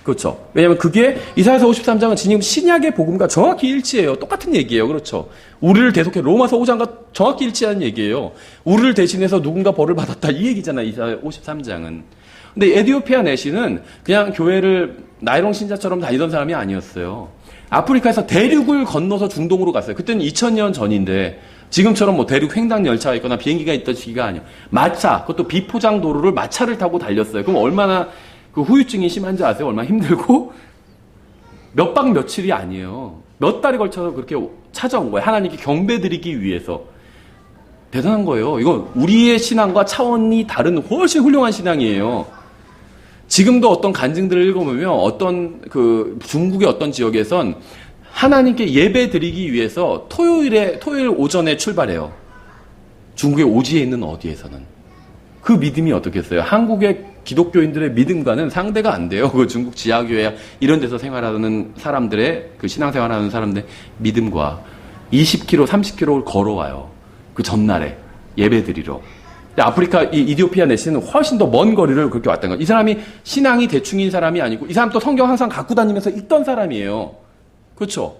그렇죠. 왜냐하면 그게 이사야서 53장은 지금 신약의 복음과 정확히 일치해요. 똑같은 얘기예요. 그렇죠. 우리를 대속해, 로마서 5장과 정확히 일치하는 얘기예요. 우리를 대신해서 누군가 벌을 받았다 이 얘기잖아요. 이사야 53장은. 근데 에디오피아 내시는 그냥 교회를 나이롱 신자처럼 다니던 사람이 아니었어요. 아프리카에서 대륙을 건너서 중동으로 갔어요. 그때는 2000년 전인데 지금처럼 뭐 대륙 횡단 열차가 있거나 비행기가 있던 시기가 아니에요. 마차, 그것도 비포장 도로를 마차를 타고 달렸어요. 그럼 얼마나 그 후유증이 심한지 아세요? 얼마나 힘들고? 몇 박 며칠이 아니에요. 몇 달에 걸쳐서 그렇게 찾아온 거예요. 하나님께 경배드리기 위해서. 대단한 거예요. 이건 우리의 신앙과 차원이 다른 훨씬 훌륭한 신앙이에요. 지금도 어떤 간증들을 읽어보면 어떤 중국의 어떤 지역에선 하나님께 예배 드리기 위해서 토요일 오전에 출발해요. 중국의 오지에 있는 어디에서는. 그 믿음이 어떻겠어요? 한국의 기독교인들의 믿음과는 상대가 안 돼요. 그 중국 지하교회 이런 데서 생활하는 사람들의 그 신앙생활하는 사람들의 믿음과 20km, 30km를 걸어와요. 그 전날에 예배 드리러. 아프리카 이디오피아 내시는 훨씬 더 먼 거리를 그렇게 왔던 거예요. 이 사람이 신앙이 대충인 사람이 아니고 이 사람 또 성경 항상 갖고 다니면서 읽던 사람이에요. 그렇죠?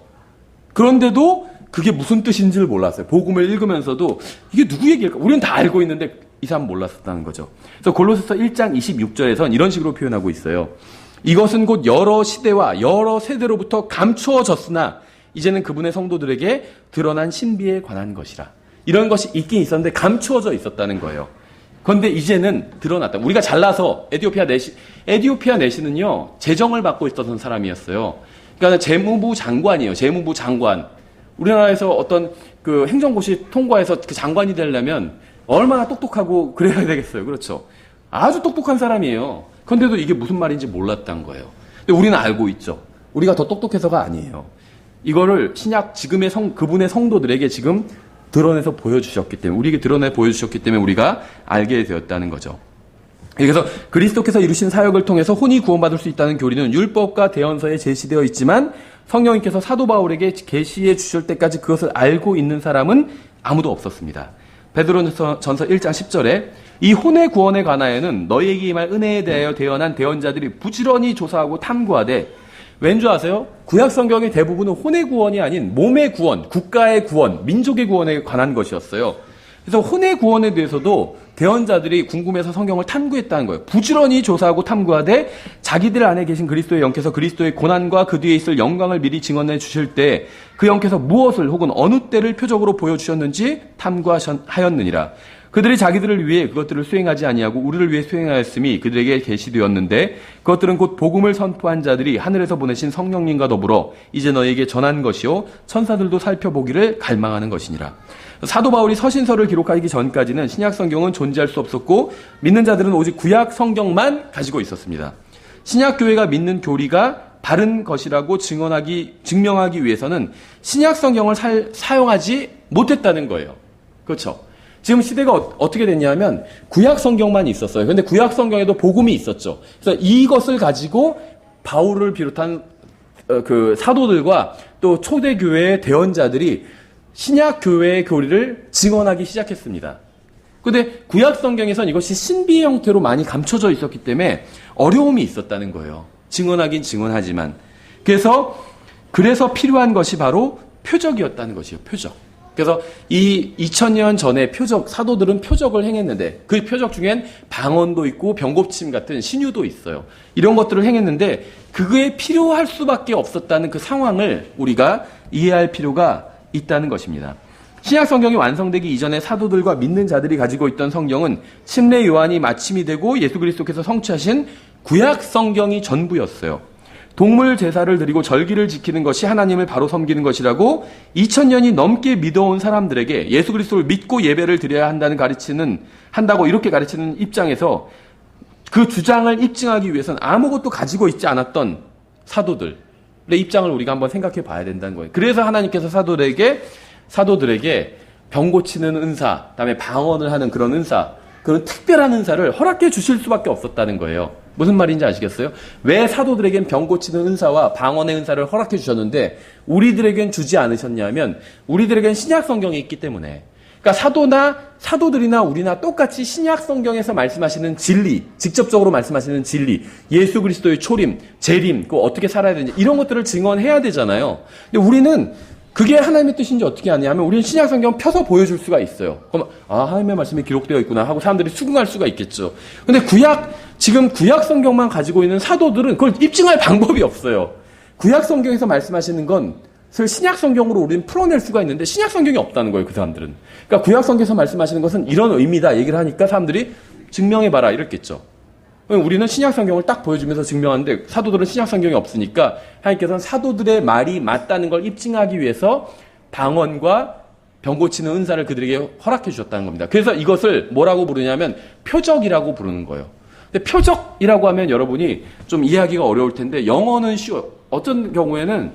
그런데도 그게 무슨 뜻인지를 몰랐어요. 복음을 읽으면서도 이게 누구 얘기일까? 우리는 다 알고 있는데 이 사람 몰랐었다는 거죠. 그래서 골로새서 1장 26절에선 이런 식으로 표현하고 있어요. 이것은 곧 여러 시대와 여러 세대로부터 감추어졌으나 이제는 그분의 성도들에게 드러난 신비에 관한 것이라. 이런 것이 있긴 있었는데 감추어져 있었다는 거예요. 그런데 이제는 드러났다. 우리가 잘나서 에디오피아 내시는요, 재정을 맡고 있었던 사람이었어요. 그러니까 재무부 장관이에요. 재무부 장관. 우리나라에서 어떤 그 행정고시 통과해서 그 장관이 되려면 얼마나 똑똑하고 그래야 되겠어요. 그렇죠. 아주 똑똑한 사람이에요. 그런데도 이게 무슨 말인지 몰랐던 거예요. 근데 우리는 알고 있죠. 우리가 더 똑똑해서가 아니에요. 이거를 신약 지금의 그분의 성도들에게 지금 드러내서 보여주셨기 때문에, 우리에게 드러내 보여주셨기 때문에 우리가 알게 되었다는 거죠. 그래서 그리스도께서 이루신 사역을 통해서 혼이 구원받을 수 있다는 교리는 율법과 대언서에 제시되어 있지만 성령님께서 사도 바울에게 계시해 주실 때까지 그것을 알고 있는 사람은 아무도 없었습니다. 베드로전서 1장 10절에 이 혼의 구원에 관하여는 너희에게 임할 은혜에 대하여 대언한 대언자들이 부지런히 조사하고 탐구하되, 왠 줄 아세요? 구약 성경의 대부분은 혼의 구원이 아닌 몸의 구원, 국가의 구원, 민족의 구원에 관한 것이었어요. 그래서 혼의 구원에 대해서도 대언자들이 궁금해서 성경을 탐구했다는 거예요. 부지런히 조사하고 탐구하되 자기들 안에 계신 그리스도의 영께서 그리스도의 고난과 그 뒤에 있을 영광을 미리 증언해 주실 때 그 영께서 무엇을 혹은 어느 때를 표적으로 보여주셨는지 탐구하였느니라. 그들이 자기들을 위해 그것들을 수행하지 아니하고 우리를 위해 수행하였음이 그들에게 계시되었는데 그것들은 곧 복음을 선포한 자들이 하늘에서 보내신 성령님과 더불어 이제 너희에게 전한 것이요 천사들도 살펴보기를 갈망하는 것이니라. 사도 바울이 서신서를 기록하기 전까지는 신약 성경은 존재할 수 없었고 믿는 자들은 오직 구약 성경만 가지고 있었습니다. 신약 교회가 믿는 교리가 바른 것이라고 증명하기 위해서는 신약 성경을 사용하지 못했다는 거예요. 그렇죠? 지금 시대가 어떻게 됐냐면 구약 성경만 있었어요. 그런데 구약 성경에도 복음이 있었죠. 그래서 이것을 가지고 바울을 비롯한 그 사도들과 또 초대교회의 대언자들이 신약 교회의 교리를 증언하기 시작했습니다. 그런데 구약 성경에선 이것이 신비의 형태로 많이 감춰져 있었기 때문에 어려움이 있었다는 거예요. 증언하긴 증언하지만. 그래서 필요한 것이 바로 표적이었다는 것이에요. 표적. 그래서 이 2000년 전에 사도들은 표적을 행했는데 그 표적 중엔 방언도 있고 병고침 같은 신유도 있어요. 이런 것들을 행했는데 그게 필요할 수밖에 없었다는 그 상황을 우리가 이해할 필요가 있다는 것입니다. 신약 성경이 완성되기 이전에 사도들과 믿는 자들이 가지고 있던 성경은 침례 요한이 마침이 되고 예수 그리스도께서 성취하신 구약 성경이 전부였어요. 동물 제사를 드리고 절기를 지키는 것이 하나님을 바로 섬기는 것이라고 2000년이 넘게 믿어온 사람들에게 예수 그리스도를 믿고 예배를 드려야 한다고 이렇게 가르치는 입장에서 그 주장을 입증하기 위해서는 아무것도 가지고 있지 않았던 사도들의 입장을 우리가 한번 생각해 봐야 된다는 거예요. 그래서 하나님께서 사도들에게 병 고치는 은사, 그다음에 방언을 하는 그런 은사, 그런 특별한 은사를 허락해 주실 수밖에 없었다는 거예요. 무슨 말인지 아시겠어요? 왜 사도들에겐 병 고치는 은사와 방언의 은사를 허락해 주셨는데 우리들에겐 주지 않으셨냐면 우리들에겐 신약 성경이 있기 때문에. 그러니까 사도들이나 우리나 똑같이 신약 성경에서 말씀하시는 진리, 직접적으로 말씀하시는 진리, 예수 그리스도의 초림, 재림, 그 어떻게 살아야 되는지 이런 것들을 증언해야 되잖아요. 근데 우리는 그게 하나님의 뜻인지 어떻게 아냐 하면 우리는 신약 성경 펴서 보여줄 수가 있어요. 그럼 하나님의 말씀이 기록되어 있구나 하고 사람들이 수긍할 수가 있겠죠. 근데 지금 구약 성경만 가지고 있는 사도들은 그걸 입증할 방법이 없어요. 구약 성경에서 말씀하시는 것을 신약 성경으로 우리는 풀어낼 수가 있는데 신약 성경이 없다는 거예요, 그 사람들은. 그러니까 구약 성경에서 말씀하시는 것은 이런 의미다 얘기를 하니까 사람들이 증명해봐라 이랬겠죠. 우리는 신약 성경을 딱 보여주면서 증명하는데 사도들은 신약 성경이 없으니까 하나님께서는 사도들의 말이 맞다는 걸 입증하기 위해서 방언과 병 고치는 은사를 그들에게 허락해 주셨다는 겁니다. 그래서 이것을 뭐라고 부르냐면 표적이라고 부르는 거예요. 근데 표적이라고 하면 여러분이 좀 이해하기가 어려울 텐데 영어는 쉬워요. 어떤 경우에는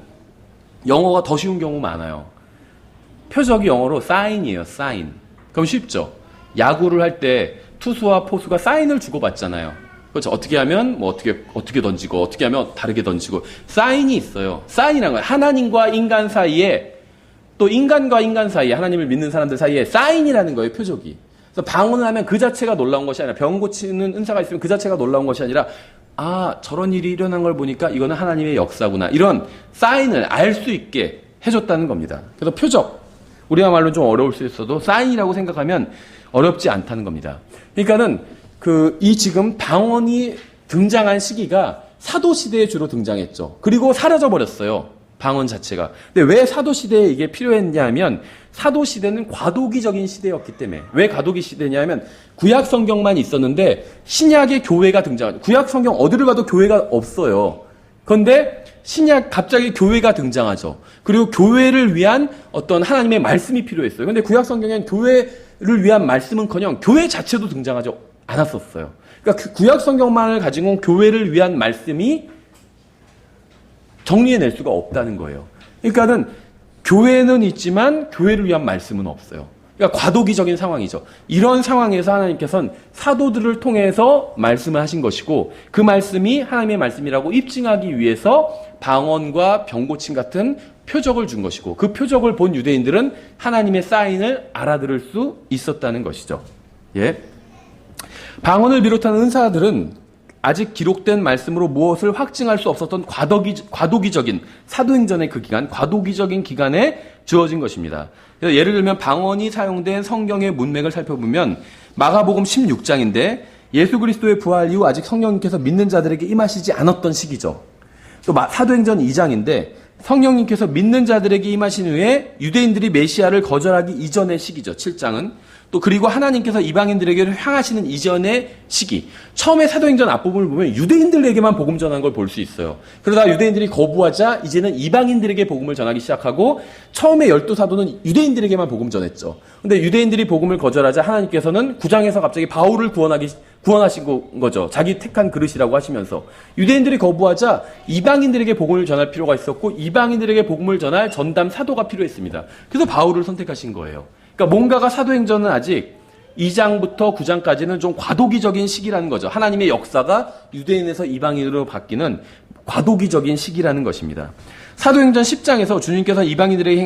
영어가 더 쉬운 경우 많아요. 표적이 영어로 sign이에요. sign. 그럼 쉽죠. 야구를 할 때 투수와 포수가 사인을 주고받잖아요. 그렇죠. 어떻게 하면 어떻게 던지고 어떻게 하면 다르게 던지고 사인이 있어요. 사인이라는 거예요. 하나님과 인간 사이에 또 인간과 인간 사이에 하나님을 믿는 사람들 사이에 사인이라는 거예요. 표적이. 그래서 방언을 하면 그 자체가 놀라운 것이 아니라 병 고치는 은사가 있으면 그 자체가 놀라운 것이 아니라 저런 일이 일어난 걸 보니까 이거는 하나님의 역사구나. 이런 사인을 알 수 있게 해줬다는 겁니다. 그래서 표적. 우리가 말로 좀 어려울 수 있어도 사인이라고 생각하면 어렵지 않다는 겁니다. 그러니까는 지금 방언이 등장한 시기가 사도시대에 주로 등장했죠. 그리고 사라져버렸어요. 방언 자체가. 근데 왜 사도시대에 이게 필요했냐 하면 사도시대는 과도기적인 시대였기 때문에. 왜 과도기 시대냐면 구약 성경만 있었는데 신약의 교회가 등장하죠. 구약 성경 어디를 가도 교회가 없어요. 그런데 갑자기 교회가 등장하죠. 그리고 교회를 위한 어떤 하나님의 말씀이 필요했어요. 그런데 구약 성경엔 교회를 위한 말씀은커녕 교회 자체도 등장하지 않았었어요. 그러니까 구약 성경만을 가지고 교회를 위한 말씀이 정리해낼 수가 없다는 거예요. 그러니까는 교회는 있지만 교회를 위한 말씀은 없어요. 그러니까 과도기적인 상황이죠. 이런 상황에서 하나님께서는 사도들을 통해서 말씀을 하신 것이고 그 말씀이 하나님의 말씀이라고 입증하기 위해서 방언과 병고침 같은 표적을 준 것이고 그 표적을 본 유대인들은 하나님의 사인을 알아들을 수 있었다는 것이죠. 예. 방언을 비롯한 은사들은 아직 기록된 말씀으로 무엇을 확증할 수 없었던 과도기적인 사도행전의 그 기간, 과도기적인 기간에 주어진 것입니다. 그래서 예를 들면 방언이 사용된 성경의 문맥을 살펴보면 마가복음 16장인데 예수 그리스도의 부활 이후 아직 성령님께서 믿는 자들에게 임하시지 않았던 시기죠. 또 사도행전 2장인데 성령님께서 믿는 자들에게 임하신 후에 유대인들이 메시아를 거절하기 이전의 시기죠. 7장은. 또 그리고 하나님께서 이방인들에게 향하시는 이전의 시기. 처음에 사도행전 앞부분을 보면 유대인들에게만 복음 전한 걸 볼 수 있어요. 그러다가 유대인들이 거부하자 이제는 이방인들에게 복음을 전하기 시작하고 처음에 12사도는 유대인들에게만 복음 전했죠. 근데 유대인들이 복음을 거절하자 하나님께서는 9장에서 갑자기 바울을 구원하신 거죠. 자기 택한 그릇이라고 하시면서. 유대인들이 거부하자 이방인들에게 복음을 전할 필요가 있었고 이방인들에게 복음을 전할 전담 사도가 필요했습니다. 그래서 바울을 선택하신 거예요. 그러니까 뭔가가 사도행전은 아직 2장부터 9장까지는 좀 과도기적인 시기라는 거죠. 하나님의 역사가 유대인에서 이방인으로 바뀌는 과도기적인 시기라는 것입니다. 사도행전 10장에서 주님께서 이방인들에게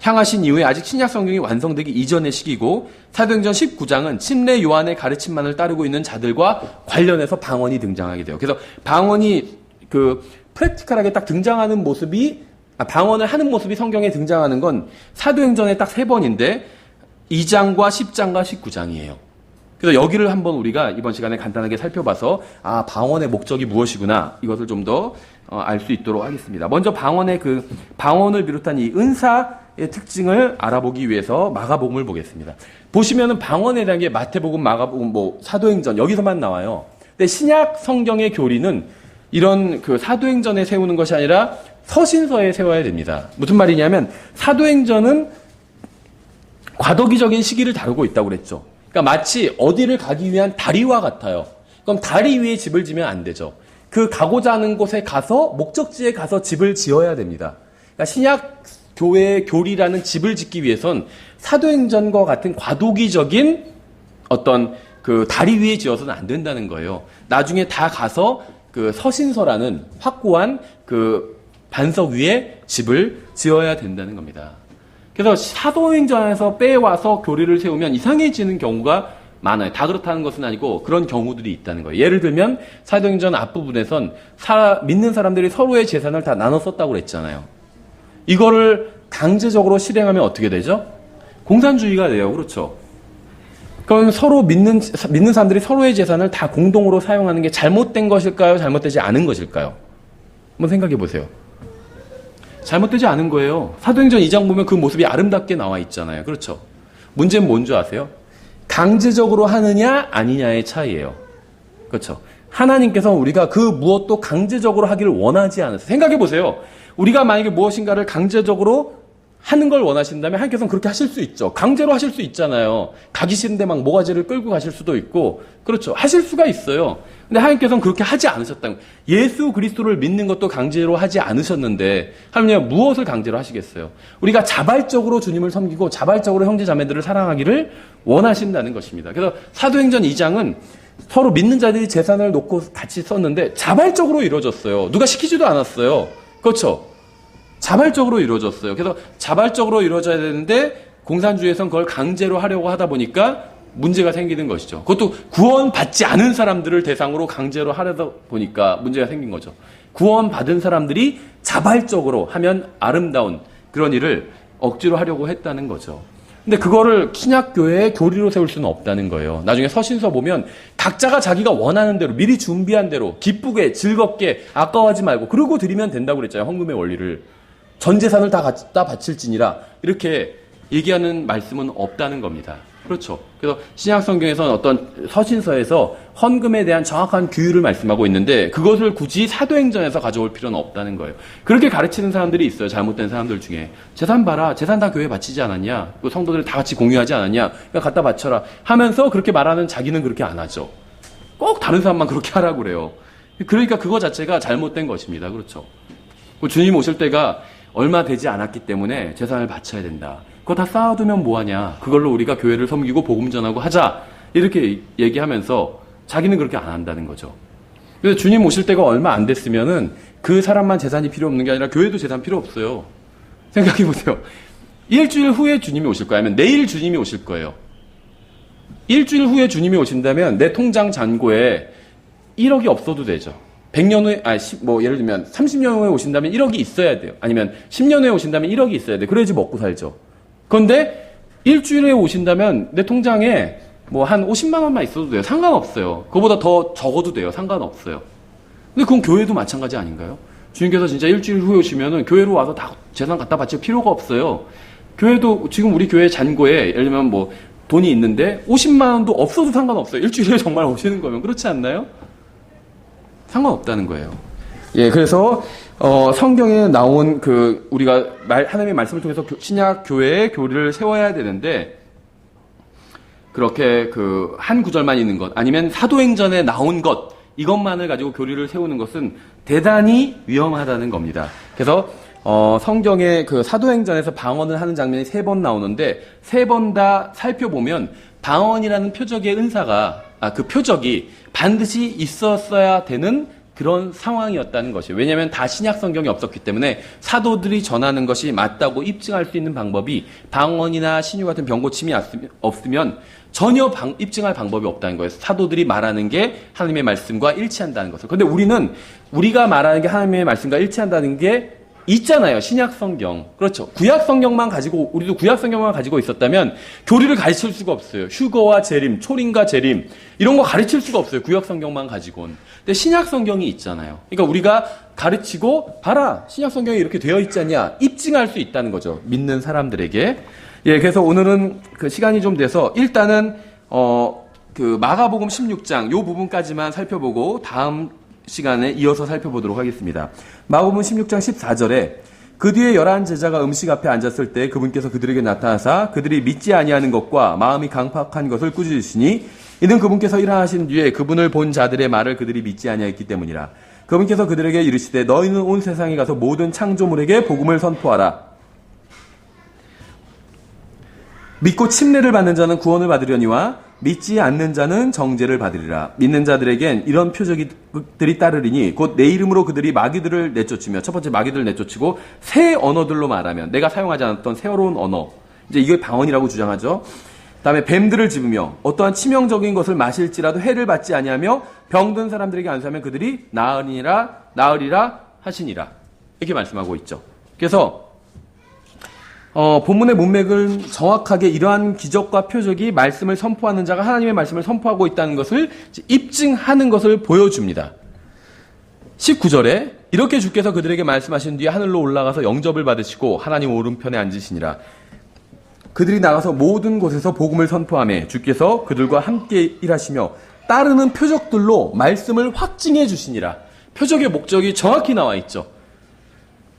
향하신 이후에 아직 신약 성경이 완성되기 이전의 시기고 사도행전 19장은 침례 요한의 가르침만을 따르고 있는 자들과 관련해서 방언이 등장하게 돼요. 그래서 방언이 프랙티컬하게 딱 등장하는 모습이 방언을 하는 모습이 성경에 등장하는 건 사도행전에 딱 3번인데 2장과 10장과 19장이에요. 그래서 여기를 한번 우리가 이번 시간에 간단하게 살펴봐서 방언의 목적이 무엇이구나 이것을 좀 더 알 수 있도록 하겠습니다. 먼저 방언을 비롯한 이 은사의 특징을 알아보기 위해서 마가복음을 보겠습니다. 보시면은 방언에 대한 게 마태복음, 마가복음, 사도행전 여기서만 나와요. 근데 신약 성경의 교리는 이런 사도행전에 세우는 것이 아니라 서신서에 세워야 됩니다. 무슨 말이냐면 사도행전은 과도기적인 시기를 다루고 있다고 그랬죠. 그러니까 마치 어디를 가기 위한 다리와 같아요. 그럼 다리 위에 집을 지면 안 되죠. 그 가고자 하는 곳에 가서 목적지에 가서 집을 지어야 됩니다. 그러니까 신약 교회의 교리라는 집을 짓기 위해선 사도행전과 같은 과도기적인 어떤 다리 위에 지어서는 안 된다는 거예요. 나중에 다 가서 서신서라는 확고한 반석 위에 집을 지어야 된다는 겁니다. 그래서 사도행전에서 빼와서 교리를 세우면 이상해지는 경우가 많아요. 다 그렇다는 것은 아니고 그런 경우들이 있다는 거예요. 예를 들면 사도행전 앞부분에선 믿는 사람들이 서로의 재산을 다 나눠 썼다고 그랬잖아요. 이거를 강제적으로 실행하면 어떻게 되죠? 공산주의가 돼요. 그렇죠? 그럼 서로 믿는 사람들이 서로의 재산을 다 공동으로 사용하는 게 잘못된 것일까요? 잘못되지 않은 것일까요? 한번 생각해 보세요. 잘못되지 않은 거예요. 사도행전 2장 보면 그 모습이 아름답게 나와 있잖아요. 그렇죠? 문제는 뭔지 아세요? 강제적으로 하느냐 아니냐의 차이예요. 그렇죠? 하나님께서 우리가 그 무엇도 강제적으로 하기를 원하지 않으세요. 생각해 보세요. 우리가 만약에 무엇인가를 강제적으로 하는 걸 원하신다면 하나님께서는 그렇게 하실 수 있죠. 강제로 하실 수 있잖아요. 가기 싫은데 막 모가지를 끌고 가실 수도 있고 그렇죠. 하실 수가 있어요. 근데 하나님께서는 그렇게 하지 않으셨다는 거예요. 예수 그리스도를 믿는 것도 강제로 하지 않으셨는데 하나님은 무엇을 강제로 하시겠어요? 우리가 자발적으로 주님을 섬기고 자발적으로 형제 자매들을 사랑하기를 원하신다는 것입니다. 그래서 사도행전 2장은 서로 믿는 자들이 재산을 놓고 같이 썼는데 자발적으로 이루어졌어요. 누가 시키지도 않았어요. 그렇죠? 자발적으로 이루어졌어요. 그래서 자발적으로 이루어져야 되는데 공산주의에서는 그걸 강제로 하려고 하다 보니까 문제가 생기는 것이죠. 그것도 구원받지 않은 사람들을 대상으로 강제로 하려다 보니까 문제가 생긴 거죠. 구원받은 사람들이 자발적으로 하면 아름다운 그런 일을 억지로 하려고 했다는 거죠. 근데 그거를 신약교회의 교리로 세울 수는 없다는 거예요. 나중에 서신서 보면 각자가 자기가 원하는 대로 미리 준비한 대로 기쁘게 즐겁게 아까워하지 말고 그러고 드리면 된다고 그랬잖아요. 헌금의 원리를. 전 재산을 다 갖다 바칠지니라 이렇게 얘기하는 말씀은 없다는 겁니다. 그렇죠. 그래서 신약 성경에서는 어떤 서신서에서 헌금에 대한 정확한 규율을 말씀하고 있는데 그것을 굳이 사도행전에서 가져올 필요는 없다는 거예요. 그렇게 가르치는 사람들이 있어요. 잘못된 사람들 중에. 재산 봐라. 재산 다 교회에 바치지 않았냐. 그 성도들 다 같이 공유하지 않았냐. 그러니까 갖다 바쳐라 하면서 그렇게 말하는 자기는 그렇게 안 하죠. 꼭 다른 사람만 그렇게 하라고 그래요. 그러니까 그거 자체가 잘못된 것입니다. 그렇죠. 주님 오실 때가 얼마 되지 않았기 때문에 재산을 바쳐야 된다. 그거 다 쌓아두면 뭐하냐. 그걸로 우리가 교회를 섬기고 복음 전하고 하자. 이렇게 얘기하면서 자기는 그렇게 안 한다는 거죠. 그래서 주님 오실 때가 얼마 안 됐으면은 그 사람만 재산이 필요 없는 게 아니라 교회도 재산 필요 없어요. 생각해 보세요. 일주일 후에 주님이 오실 거예요. 아니면 내일 주님이 오실 거예요. 일주일 후에 주님이 오신다면 내 통장 잔고에 1억이 없어도 되죠. 100년 후에, 예를 들면 30년 후에 오신다면 1억이 있어야 돼요. 아니면 10년 후에 오신다면 1억이 있어야 돼요. 그래야지 먹고 살죠. 그런데 일주일에 오신다면 내 통장에 한 50만 원만 있어도 돼요. 상관없어요. 그거보다 더 적어도 돼요. 상관없어요. 근데 그건 교회도 마찬가지 아닌가요? 주님께서 진짜 일주일 후에 오시면은 교회로 와서 다 재산 갖다 바칠 필요가 없어요. 교회도 지금 우리 교회 잔고에 예를 들면 돈이 있는데 50만 원도 없어도 상관없어요. 일주일에 정말 오시는 거면. 그렇지 않나요? 상관없다는 거예요. 예, 그래서 성경에 나온 우리가 하나님의 말씀을 통해서 신약 교회의 교리를 세워야 되는데 그렇게 한 구절만 있는 것 아니면 사도행전에 나온 것 이것만을 가지고 교리를 세우는 것은 대단히 위험하다는 겁니다. 그래서 성경의 사도행전에서 방언을 하는 장면이 3번 나오는데 3번 다 살펴보면 방언이라는 표적의 은사가 그 표적이 반드시 있었어야 되는 그런 상황이었다는 것이에요. 왜냐하면 다 신약 성경이 없었기 때문에 사도들이 전하는 것이 맞다고 입증할 수 있는 방법이 방언이나 신유 같은 병고침이 없으면 전혀 입증할 방법이 없다는 거예요. 사도들이 말하는 게 하나님의 말씀과 일치한다는 것을. 그런데 우리가 말하는 게 하나님의 말씀과 일치한다는 게 있잖아요. 신약 성경. 그렇죠. 구약 성경만 가지고, 우리도 구약 성경만 가지고 있었다면 교리를 가르칠 수가 없어요. 휴거와 재림, 초림과 재림. 이런 거 가르칠 수가 없어요. 구약 성경만 가지고는. 근데 신약 성경이 있잖아요. 그러니까 우리가 가르치고, 봐라. 신약 성경이 이렇게 되어 있지 않냐. 입증할 수 있다는 거죠. 믿는 사람들에게. 예, 그래서 오늘은 시간이 좀 돼서 일단은, 마가복음 16장, 요 부분까지만 살펴보고 다음 시간에 이어서 살펴보도록 하겠습니다. 마가복음 16장 14절에 그 뒤에 11 제자가 음식 앞에 앉았을 때 그분께서 그들에게 나타나사 그들이 믿지 아니하는 것과 마음이 강팍한 것을 꾸짖으시니 이는 그분께서 일어나신 뒤에 그분을 본 자들의 말을 그들이 믿지 아니하였기 때문이라. 그분께서 그들에게 이르시되 너희는 온 세상에 가서 모든 창조물에게 복음을 선포하라. 믿고 침례를 받는 자는 구원을 받으려니와 믿지 않는 자는 정죄를 받으리라. 믿는 자들에겐 이런 표적들이 따르리니 곧 내 이름으로 그들이 마귀들을 내쫓으며, 첫 번째 마귀들을 내쫓고 새 언어들로 말하면, 내가 사용하지 않았던 새로운 언어, 이제 이게 방언이라고 주장하죠. 다음에 뱀들을 집으며 어떠한 치명적인 것을 마실지라도 해를 받지 아니하며 병든 사람들에게 안수하면 그들이 나으리라 하시니라. 이렇게 말씀하고 있죠. 그래서 본문의 문맥은 정확하게 이러한 기적과 표적이 말씀을 선포하는 자가 하나님의 말씀을 선포하고 있다는 것을 입증하는 것을 보여줍니다. 19절에 이렇게 주께서 그들에게 말씀하신 뒤에 하늘로 올라가서 영접을 받으시고 하나님 오른편에 앉으시니라. 그들이 나가서 모든 곳에서 복음을 선포하며 주께서 그들과 함께 일하시며 따르는 표적들로 말씀을 확증해 주시니라. 표적의 목적이 정확히 나와 있죠.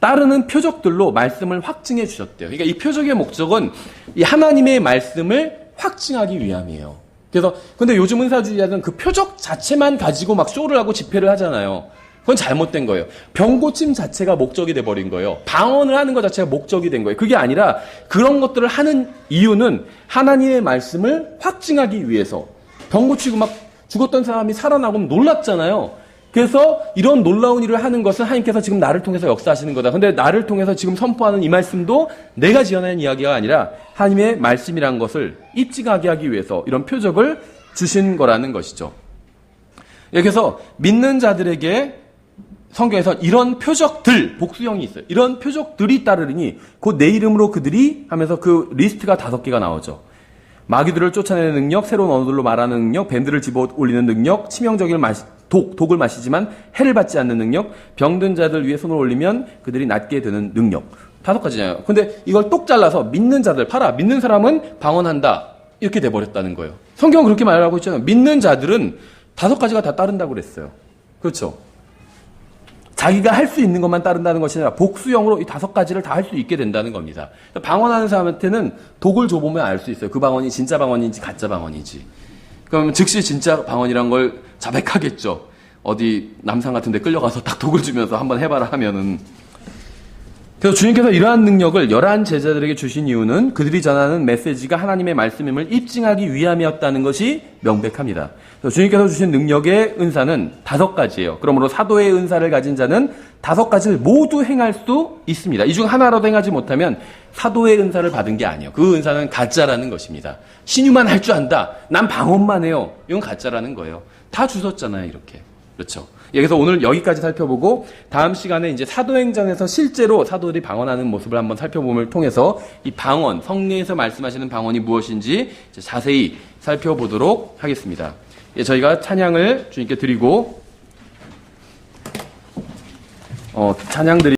따르는 표적들로 말씀을 확증해 주셨대요. 그러니까 이 표적의 목적은 이 하나님의 말씀을 확증하기 위함이에요. 그래서 근데 요즘 은사주의자들은 그 표적 자체만 가지고 막 쇼를 하고 집회를 하잖아요. 그건 잘못된 거예요. 병고침 자체가 목적이 돼버린 거예요. 방언을 하는 것 자체가 목적이 된 거예요. 그게 아니라 그런 것들을 하는 이유는 하나님의 말씀을 확증하기 위해서. 병 고치고 막 죽었던 사람이 살아나고 놀랐잖아요. 그래서 이런 놀라운 일을 하는 것은 하나님께서 지금 나를 통해서 역사하시는 거다. 근데 나를 통해서 지금 선포하는 이 말씀도 내가 지어낸 이야기가 아니라 하나님의 말씀이라는 것을 입증하게 하기 위해서 이런 표적을 주신 거라는 것이죠. 그래서 믿는 자들에게 성경에서 이런 표적들, 복수형이 있어요. 이런 표적들이 따르리니 곧 내 이름으로 그들이 하면서 그 리스트가 5개가 나오죠. 마귀들을 쫓아내는 능력, 새로운 언어들로 말하는 능력, 뱀들을 집어 올리는 능력, 치명적인 독을 마시지만 해를 받지 않는 능력, 병든 자들 위에 손을 올리면 그들이 낫게 되는 능력. 5가지잖아요. 근데 이걸 똑 잘라서 믿는 자들, 봐라. 믿는 사람은 방언한다. 이렇게 돼버렸다는 거예요. 성경은 그렇게 말하고 있잖아요. 믿는 자들은 5가지가 다 따른다고 그랬어요. 그렇죠? 자기가 할 수 있는 것만 따른다는 것이 아니라 복수형으로 이 5가지를 다 할 수 있게 된다는 겁니다. 방언하는 사람한테는 독을 줘보면 알 수 있어요. 그 방언이 진짜 방언인지 가짜 방언인지. 그럼 즉시 진짜 방언이란 걸 자백하겠죠. 어디 남산 같은 데 끌려가서 딱 독을 주면서 한번 해봐라 하면은. 그래서 주님께서 이러한 능력을 11 제자들에게 주신 이유는 그들이 전하는 메시지가 하나님의 말씀임을 입증하기 위함이었다는 것이 명백합니다. 그래서 주님께서 주신 능력의 은사는 5가지예요. 그러므로 사도의 은사를 가진 자는 5가지를 모두 행할 수 있습니다. 이 중 하나라도 행하지 못하면 사도의 은사를 받은 게 아니에요. 그 은사는 가짜라는 것입니다. 신유만 할 줄 안다. 난 방언만 해요. 이건 가짜라는 거예요. 다 주셨잖아요, 이렇게. 그렇죠. 그래서 오늘 여기까지 살펴보고 다음 시간에 이제 사도행전에서 실제로 사도들이 방언하는 모습을 한번 살펴봄을 통해서 이 방언, 성령에서 말씀하시는 방언이 무엇인지 자세히 살펴보도록 하겠습니다. 저희가 찬양을 주님께 드리고 찬양 드리